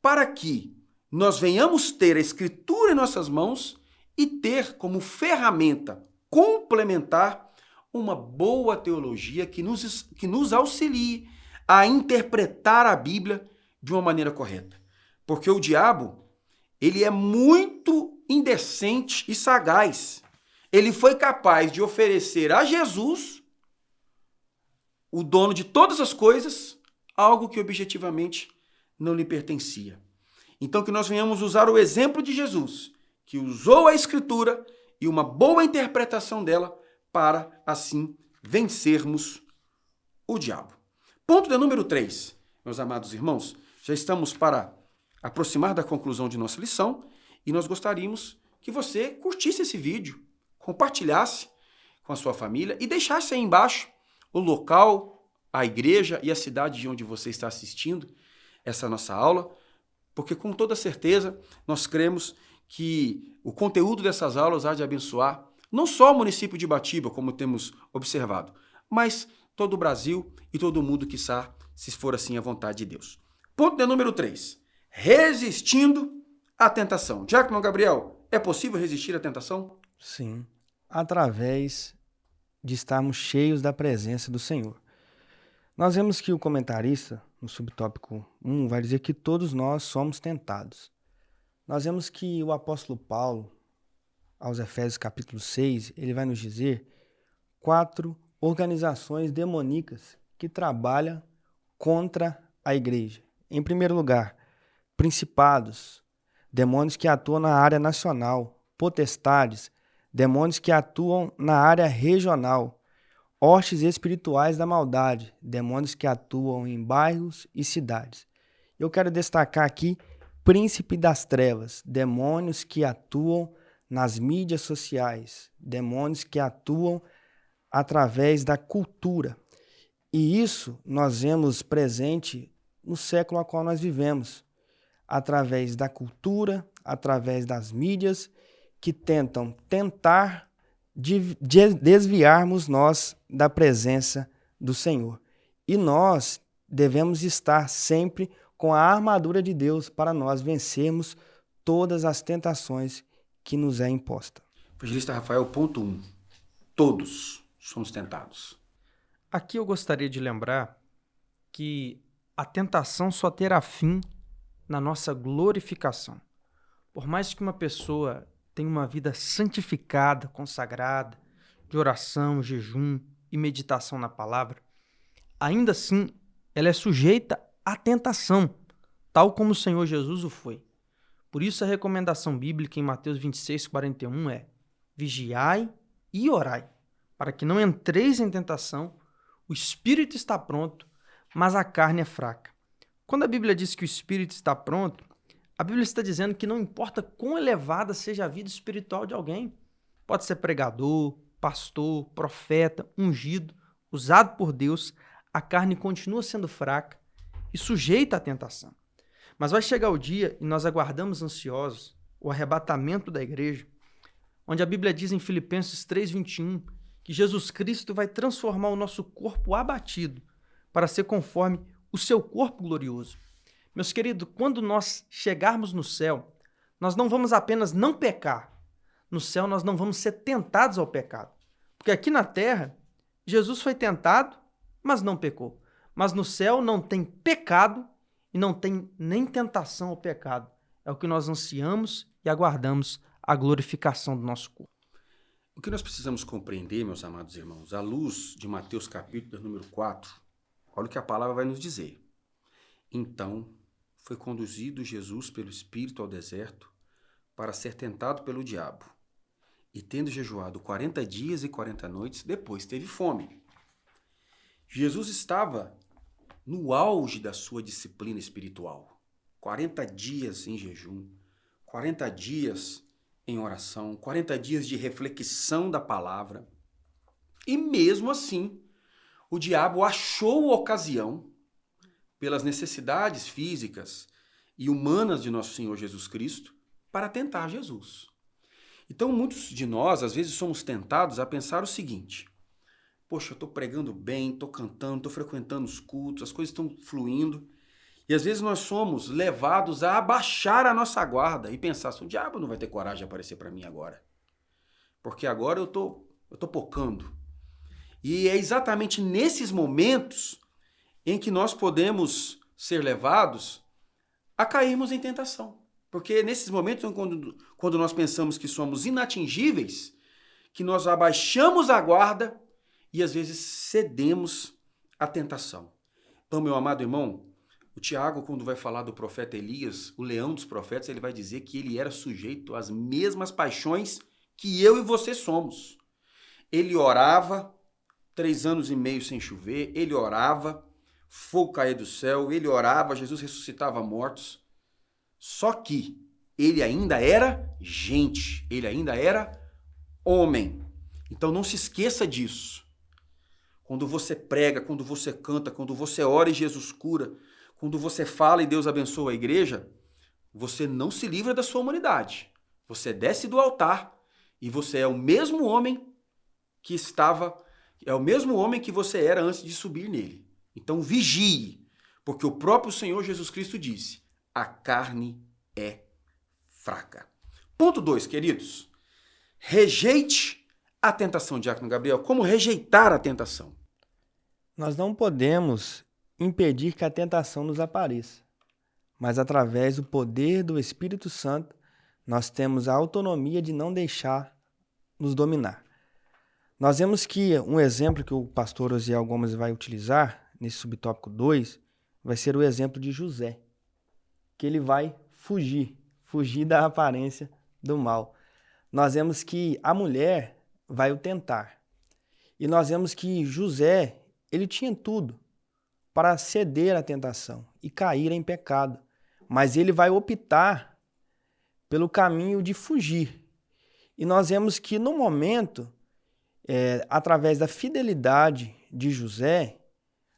para que nós venhamos ter a Escritura em nossas mãos e ter como ferramenta complementar uma boa teologia que nos auxilie a interpretar a Bíblia de uma maneira correta. Porque o diabo, ele é muito indecente e sagaz. Ele foi capaz de oferecer a Jesus, o dono de todas as coisas, algo que objetivamente não lhe pertencia. Então que nós venhamos usar o exemplo de Jesus, que usou a Escritura e uma boa interpretação dela para, assim, vencermos o diabo. Ponto de número 3, meus amados irmãos, já estamos para aproximar da conclusão de nossa lição e nós gostaríamos que você curtisse esse vídeo, compartilhasse com a sua família e deixasse aí embaixo o local, a igreja e a cidade de onde você está assistindo essa nossa aula, porque com toda certeza nós cremos que o conteúdo dessas aulas há de abençoar não só o município de Ibatiba, como temos observado, mas todo o Brasil e todo o mundo, quiçá, se for assim a vontade de Deus. Ponto de número 3. Resistindo à tentação. Diácono Gabriel, é possível resistir à tentação? Sim, através de estarmos cheios da presença do Senhor. Nós vemos que o comentarista, no subtópico 1, vai dizer que todos nós somos tentados. Nós vemos que o apóstolo Paulo, aos Efésios capítulo 6, ele vai nos dizer 4 organizações demoníacas que trabalham contra a igreja. Em primeiro lugar, principados, demônios que atuam na área nacional, potestades, demônios que atuam na área regional, hostes espirituais da maldade, demônios que atuam em bairros e cidades. Eu quero destacar aqui príncipe das trevas, demônios que atuam nas mídias sociais, demônios que atuam através da cultura. E isso nós vemos presente no século a qual nós vivemos, através da cultura, através das mídias, que tentar desviarmos nós da presença do Senhor. E nós devemos estar sempre com a armadura de Deus para nós vencermos todas as tentações que nos é imposta. Evangelista Rafael, ponto 1. Todos somos tentados. Aqui eu gostaria de lembrar que a tentação só terá fim na nossa glorificação. Por mais que uma pessoa tenha uma vida santificada, consagrada, de oração, jejum e meditação na palavra, ainda assim ela é sujeita à tentação, tal como o Senhor Jesus o foi. Por isso a recomendação bíblica em Mateus 26:41 é: vigiai e orai, para que não entreis em tentação. O espírito está pronto, mas a carne é fraca. Quando a Bíblia diz que o espírito está pronto, a Bíblia está dizendo que não importa quão elevada seja a vida espiritual de alguém. Pode ser pregador, pastor, profeta, ungido, usado por Deus, a carne continua sendo fraca e sujeita à tentação. Mas vai chegar o dia, e nós aguardamos ansiosos, o arrebatamento da igreja, onde a Bíblia diz em Filipenses 3:21 que Jesus Cristo vai transformar o nosso corpo abatido para ser conforme o seu corpo glorioso. Meus queridos, quando nós chegarmos no céu, nós não vamos apenas não pecar. No céu nós não vamos ser tentados ao pecado. Porque aqui na terra, Jesus foi tentado, mas não pecou. Mas no céu não tem pecado e não tem nem tentação ao pecado. É o que nós ansiamos e aguardamos, a glorificação do nosso corpo. O que nós precisamos compreender, meus amados irmãos, à luz de Mateus capítulo número 4, olha o que a palavra vai nos dizer. Então, foi conduzido Jesus pelo Espírito ao deserto para ser tentado pelo diabo. E tendo jejuado 40 dias e 40 noites, depois teve fome. Jesus estava no auge da sua disciplina espiritual. 40 dias em jejum, 40 dias em oração, 40 dias de reflexão da palavra. E mesmo assim, o diabo achou ocasião, pelas necessidades físicas e humanas de nosso Senhor Jesus Cristo, para tentar Jesus. Então, muitos de nós, às vezes, somos tentados a pensar o seguinte: poxa, eu estou pregando bem, estou cantando, estou frequentando os cultos, as coisas estão fluindo. E às vezes nós somos levados a abaixar a nossa guarda e pensar assim: o diabo não vai ter coragem de aparecer para mim agora. Porque agora eu tô pocando. E é exatamente nesses momentos em que nós podemos ser levados a cairmos em tentação. Porque nesses momentos, quando nós pensamos que somos inatingíveis, que nós abaixamos a guarda e às vezes cedemos à tentação. Então, meu amado irmão, O Tiago, quando vai falar do profeta Elias, o leão dos profetas, ele vai dizer que ele era sujeito às mesmas paixões que eu e você somos. Ele orava 3 anos e meio sem chover, ele orava, fogo caía do céu, ele orava, Jesus ressuscitava mortos. Só que ele ainda era gente, ele ainda era homem. Então não se esqueça disso. Quando você prega, quando você canta, quando você ora e Jesus cura, quando você fala e Deus abençoa a igreja, você não se livra da sua humanidade. Você desce do altar e você é o mesmo homem que estava, é o mesmo homem que você era antes de subir nele. Então vigie, porque o próprio Senhor Jesus Cristo disse: a carne é fraca. Ponto 2, queridos. Rejeite a tentação, Diácono Gabriel. Como rejeitar a tentação? Nós não podemos impedir que a tentação nos apareça, mas através do poder do Espírito Santo, nós temos a autonomia de não deixar nos dominar. Nós vemos que um exemplo que o pastor Osiel Gomes vai utilizar nesse subtópico 2 vai ser o exemplo de José, que ele vai fugir da aparência do mal. Nós vemos que a mulher vai o tentar. E nós vemos que José, ele tinha tudo para ceder à tentação e cair em pecado. Mas ele vai optar pelo caminho de fugir. E nós vemos que no momento, através da fidelidade de José,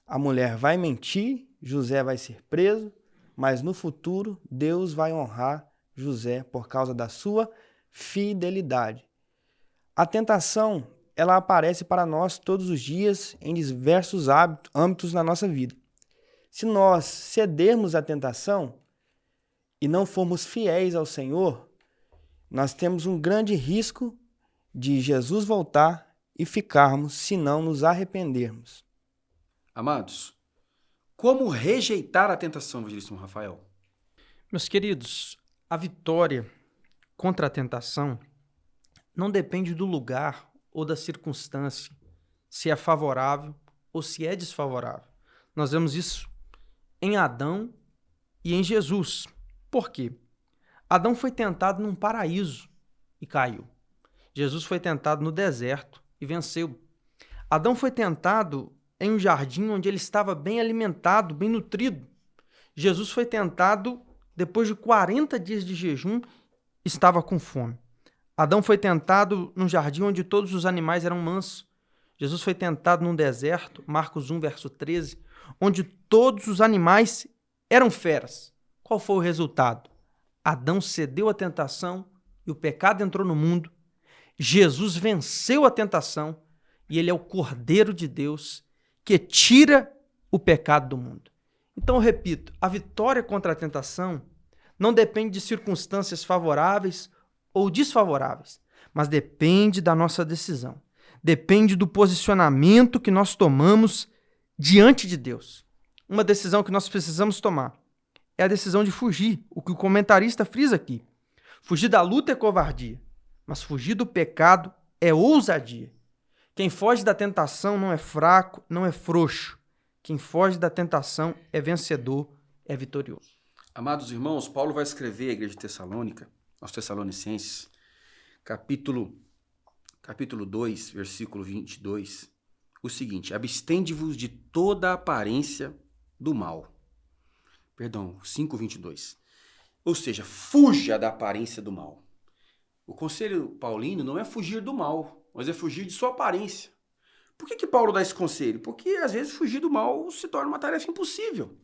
a mulher vai mentir, José vai ser preso, mas no futuro Deus vai honrar José por causa da sua fidelidade. A tentação, ela aparece para nós todos os dias em diversos âmbitos na nossa vida. Se nós cedermos à tentação e não formos fiéis ao Senhor, nós temos um grande risco de Jesus voltar e ficarmos se não nos arrependermos. Amados, como rejeitar a tentação, evangelista Rafael? Meus queridos, a vitória contra a tentação não depende do lugar ou da circunstância, se é favorável ou se é desfavorável. Nós vemos isso em Adão e em Jesus. Por quê? Adão foi tentado num paraíso e caiu. Jesus foi tentado no deserto e venceu. Adão foi tentado em um jardim onde ele estava bem alimentado, bem nutrido. Jesus foi tentado depois de 40 dias de jejum, estava com fome. Adão foi tentado num jardim onde todos os animais eram mansos. Jesus foi tentado num deserto, Marcos 1, verso 13, onde todos os animais eram feras. Qual foi o resultado? Adão cedeu à tentação e o pecado entrou no mundo. Jesus venceu a tentação e ele é o Cordeiro de Deus que tira o pecado do mundo. Então, eu repito, a vitória contra a tentação não depende de circunstâncias favoráveis ou desfavoráveis, mas depende da nossa decisão. Depende do posicionamento que nós tomamos diante de Deus. Uma decisão que nós precisamos tomar é a decisão de fugir, o que o comentarista frisa aqui. Fugir da luta é covardia, mas fugir do pecado é ousadia. Quem foge da tentação não é fraco, não é frouxo. Quem foge da tentação é vencedor, é vitorioso. Amados irmãos, Paulo vai escrever à igreja de Tessalônica, aos Tessalonicenses, capítulo 2, versículo 22, o seguinte: abstende-vos de toda aparência do mal. Perdão, 5:22. Ou seja, fuja da aparência do mal. O conselho paulino não é fugir do mal, mas é fugir de sua aparência. Por que Paulo dá esse conselho? Porque às vezes fugir do mal se torna uma tarefa impossível.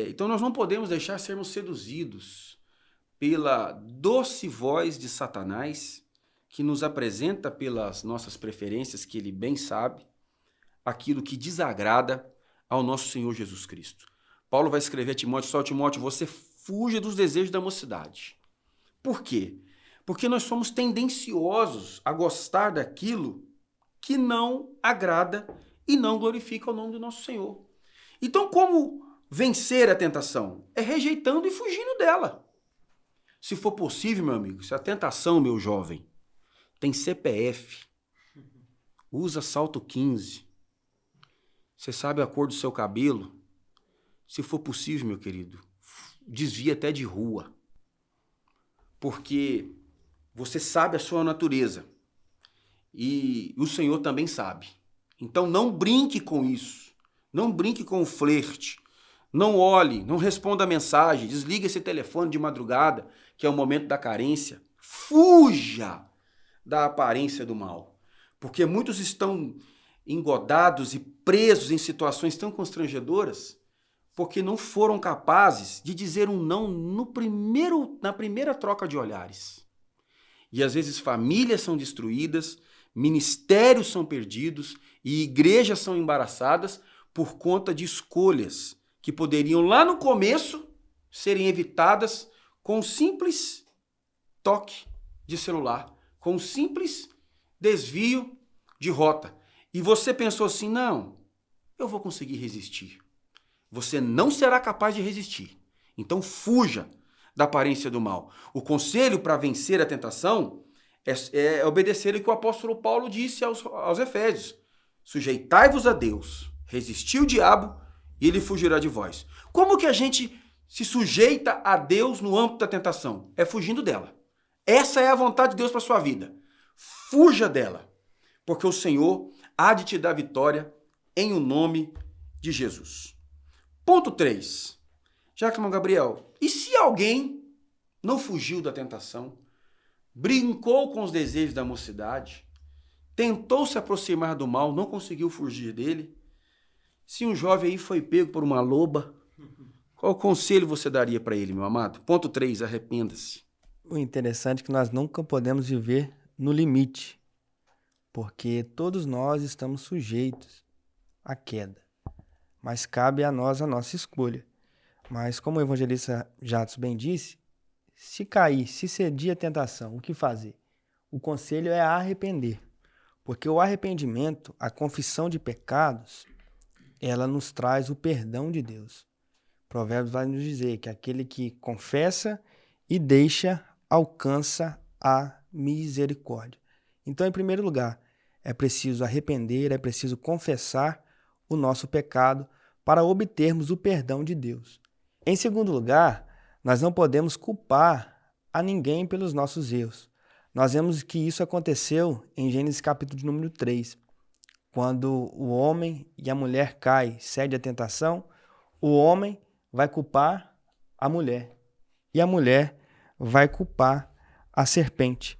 Então nós não podemos deixar sermos seduzidos pela doce voz de Satanás, que nos apresenta pelas nossas preferências, que ele bem sabe, aquilo que desagrada ao nosso Senhor Jesus Cristo. Paulo vai escrever a Timóteo: só Timóteo, você fuja dos desejos da mocidade. Por quê? Porque nós somos tendenciosos a gostar daquilo que não agrada e não glorifica o nome do nosso Senhor. Então, como vencer a tentação? É rejeitando e fugindo dela. Se for possível, meu amigo, se a tentação, meu jovem, tem CPF, usa salto 15, você sabe a cor do seu cabelo, se for possível, meu querido, desvie até de rua. Porque você sabe a sua natureza. E o Senhor também sabe. Então não brinque com isso. Não brinque com o flerte. Não olhe, não responda a mensagem. Desligue esse telefone de madrugada, que é o momento da carência. Fuja da aparência do mal. Porque muitos estão engodados e presos em situações tão constrangedoras porque não foram capazes de dizer um não na primeira troca de olhares. E às vezes famílias são destruídas, ministérios são perdidos e igrejas são embaraçadas por conta de escolhas que poderiam lá no começo serem evitadas com um simples toque de celular, com um simples desvio de rota. E você pensou assim, não, eu vou conseguir resistir. Você não será capaz de resistir. Então fuja da aparência do mal. O conselho para vencer a tentação é obedecer o que o apóstolo Paulo disse aos Efésios. Sujeitai-vos a Deus, resisti o diabo e ele fugirá de vós. Como que a gente se sujeita a Deus no âmbito da tentação? É fugindo dela. Essa é a vontade de Deus para sua vida. Fuja dela, porque o Senhor há de te dar vitória em o nome de Jesus. Ponto 3. Jackman Gabriel, e se alguém não fugiu da tentação, brincou com os desejos da mocidade, tentou se aproximar do mal, não conseguiu fugir dele? Se um jovem aí foi pego por uma loba, qual conselho você daria para ele, meu amado? Ponto 3, arrependa-se. O interessante é que nós nunca podemos viver no limite, porque todos nós estamos sujeitos à queda. Mas cabe a nós a nossa escolha. Mas como o evangelista Jatos bem disse, se cair, se ceder à tentação, o que fazer? O conselho é arrepender. Porque o arrependimento, a confissão de pecados, ela nos traz o perdão de Deus. Provérbios vai nos dizer que aquele que confessa e deixa, alcança a misericórdia. Então, em primeiro lugar, é preciso arrepender, é preciso confessar o nosso pecado para obtermos o perdão de Deus. Em segundo lugar, nós não podemos culpar a ninguém pelos nossos erros. Nós vemos que isso aconteceu em Gênesis capítulo de número 3, quando o homem e a mulher caem, cede à tentação, o homem vai culpar a mulher e a mulher vai culpar a serpente.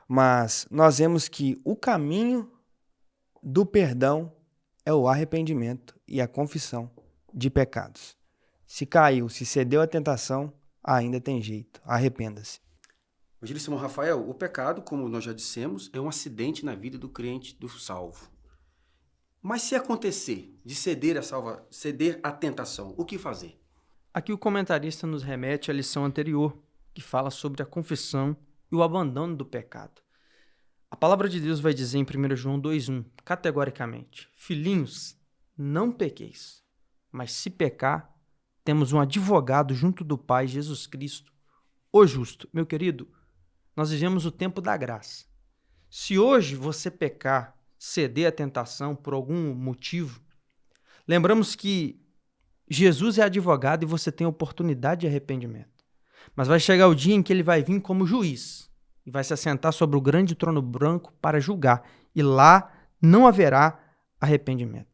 Mas nós vemos que o caminho do perdão é o arrependimento e a confissão de pecados. Se caiu, se cedeu à tentação, ainda tem jeito. Arrependa-se. Evangelista Rafael, o pecado, como nós já dissemos, é um acidente na vida do crente, do salvo. Mas se acontecer de ceder à tentação, o que fazer? Aqui o comentarista nos remete à lição anterior, que fala sobre a confissão e o abandono do pecado. A palavra de Deus vai dizer em 1 João 2,1, categoricamente: filhinhos, não pequeis, mas se pecar, temos um advogado junto do Pai, Jesus Cristo, o justo. Meu querido, nós vivemos o tempo da graça. Se hoje você pecar, ceder à tentação por algum motivo, lembramos que Jesus é advogado e você tem oportunidade de arrependimento. Mas vai chegar o dia em que ele vai vir como juiz e vai se assentar sobre o grande trono branco para julgar. E lá não haverá arrependimento.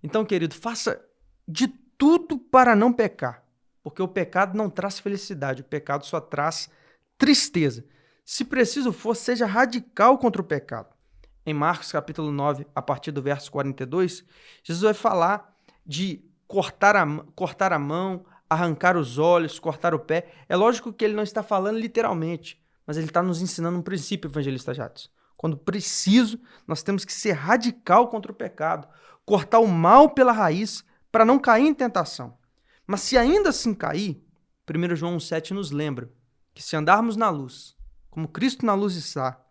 Então, querido, faça de tudo para não pecar. Porque o pecado não traz felicidade, o pecado só traz tristeza. Se preciso for, seja radical contra o pecado. Em Marcos capítulo 9, a partir do verso 42, Jesus vai falar de cortar a mão, arrancar os olhos, cortar o pé. É lógico que ele não está falando literalmente, mas ele está nos ensinando um princípio, evangelista Jatos. Quando preciso, nós temos que ser radical contra o pecado, cortar o mal pela raiz para não cair em tentação. Mas se ainda assim cair, 1 João 1,7 nos lembra que se andarmos na luz, como Cristo na luz está,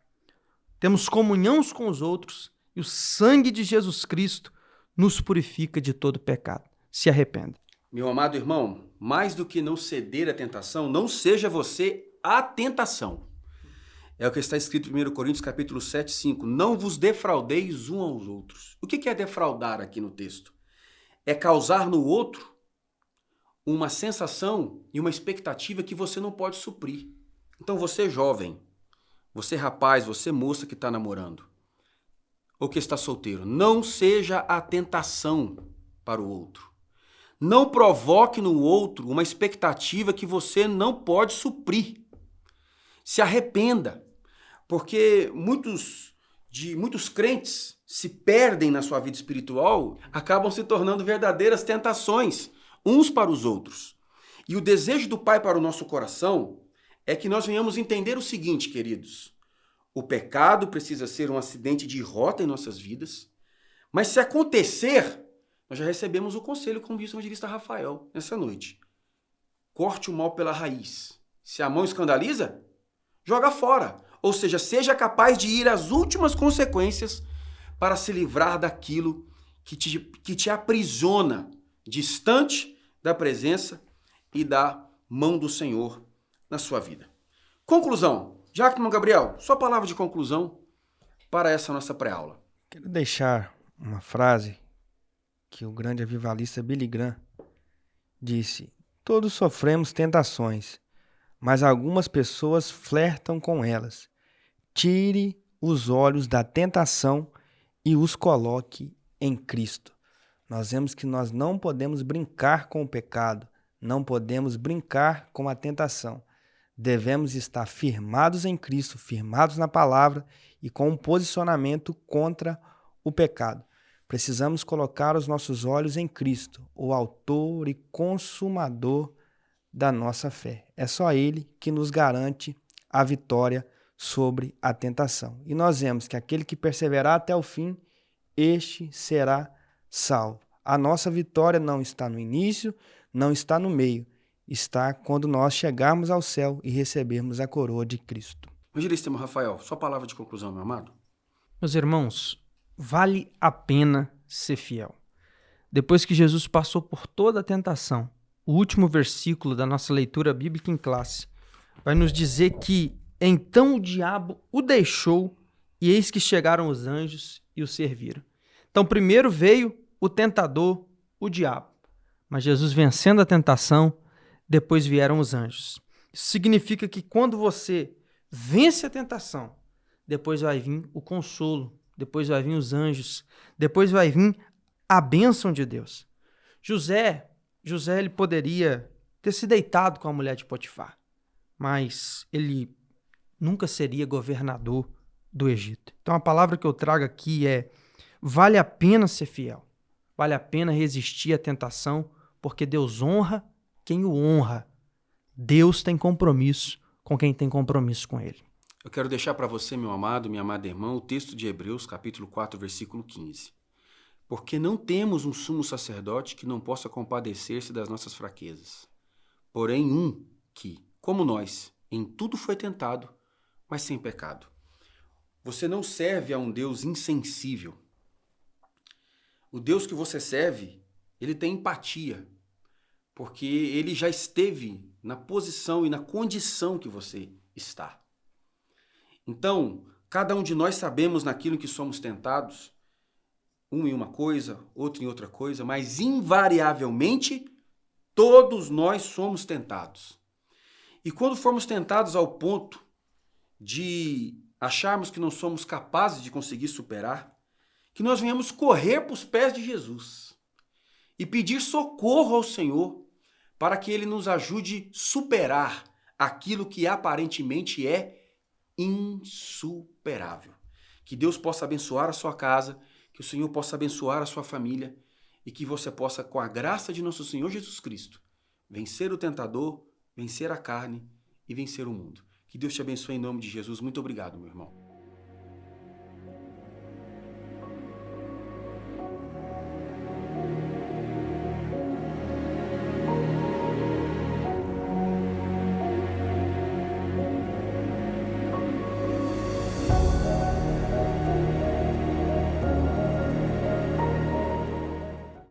temos comunhão uns com os outros e o sangue de Jesus Cristo nos purifica de todo pecado. Se arrependa. Meu amado irmão, mais do que não ceder à tentação, não seja você a tentação. É o que está escrito em 1 Coríntios capítulo 7, 5. Não vos defraudeis uns aos outros. O que é defraudar aqui no texto? É causar no outro uma sensação e uma expectativa que você não pode suprir. Então você jovem, você rapaz, você moça que está namorando, ou que está solteiro, não seja a tentação para o outro. Não provoque no outro uma expectativa que você não pode suprir. Se arrependa, porque muitos crentes se perdem na sua vida espiritual, acabam se tornando verdadeiras tentações uns para os outros. E o desejo do Pai para o nosso coração é que nós venhamos entender o seguinte, queridos: o pecado precisa ser um acidente de rota em nossas vidas, mas se acontecer, nós já recebemos o conselho, como disse o evangelista Rafael nessa noite. Corte o mal pela raiz. Se a mão escandaliza, joga fora. Ou seja, seja capaz de ir às últimas consequências para se livrar daquilo que te aprisiona distante da presença e da mão do Senhor na sua vida. Conclusão. Jackman Gabriel, sua palavra de conclusão para essa nossa pré-aula. Quero deixar uma frase que o grande avivalista Billy Graham disse: todos sofremos tentações, mas algumas pessoas flertam com elas. Tire os olhos da tentação e os coloque em Cristo. Nós vemos que nós não podemos brincar com o pecado, não podemos brincar com a tentação. Devemos estar firmados em Cristo, firmados na palavra e com um posicionamento contra o pecado. Precisamos colocar os nossos olhos em Cristo, o autor e consumador da nossa fé. É só Ele que nos garante a vitória sobre a tentação. E nós vemos que aquele que perseverar até o fim, este será salvo. A nossa vitória não está no início, não está no meio, está quando nós chegarmos ao céu e recebermos a coroa de Cristo. Evangelista Rafael, sua palavra de conclusão, meu amado. Meus irmãos, vale a pena ser fiel. Depois que Jesus passou por toda a tentação, o último versículo da nossa leitura bíblica em classe vai nos dizer que então o diabo o deixou e eis que chegaram os anjos e o serviram. Então primeiro veio o tentador, o diabo. Mas Jesus vencendo a tentação, depois vieram os anjos. Isso significa que quando você vence a tentação, depois vai vir o consolo, depois vai vir os anjos, depois vai vir a bênção de Deus. José ele poderia ter se deitado com a mulher de Potifar, mas ele nunca seria governador do Egito. Então a palavra que eu trago aqui é: vale a pena ser fiel, vale a pena resistir à tentação, porque Deus honra quem o honra. Deus tem compromisso com quem tem compromisso com Ele. Eu quero deixar para você, meu amado, minha amada irmã, o texto de Hebreus, capítulo 4, versículo 15. Porque não temos um sumo sacerdote que não possa compadecer-se das nossas fraquezas. Porém, um que, como nós, em tudo foi tentado, mas sem pecado. Você não serve a um Deus insensível. O Deus que você serve, ele tem empatia, porque ele já esteve na posição e na condição que você está. Então, cada um de nós sabemos naquilo que somos tentados, um em uma coisa, outro em outra coisa, mas invariavelmente todos nós somos tentados. E quando formos tentados ao ponto de acharmos que não somos capazes de conseguir superar, que nós venhamos correr para os pés de Jesus e pedir socorro ao Senhor para que Ele nos ajude a superar aquilo que aparentemente é insuperável. Que Deus possa abençoar a sua casa, que o Senhor possa abençoar a sua família e que você possa, com a graça de nosso Senhor Jesus Cristo, vencer o tentador, vencer a carne e vencer o mundo. Que Deus te abençoe em nome de Jesus. Muito obrigado, meu irmão.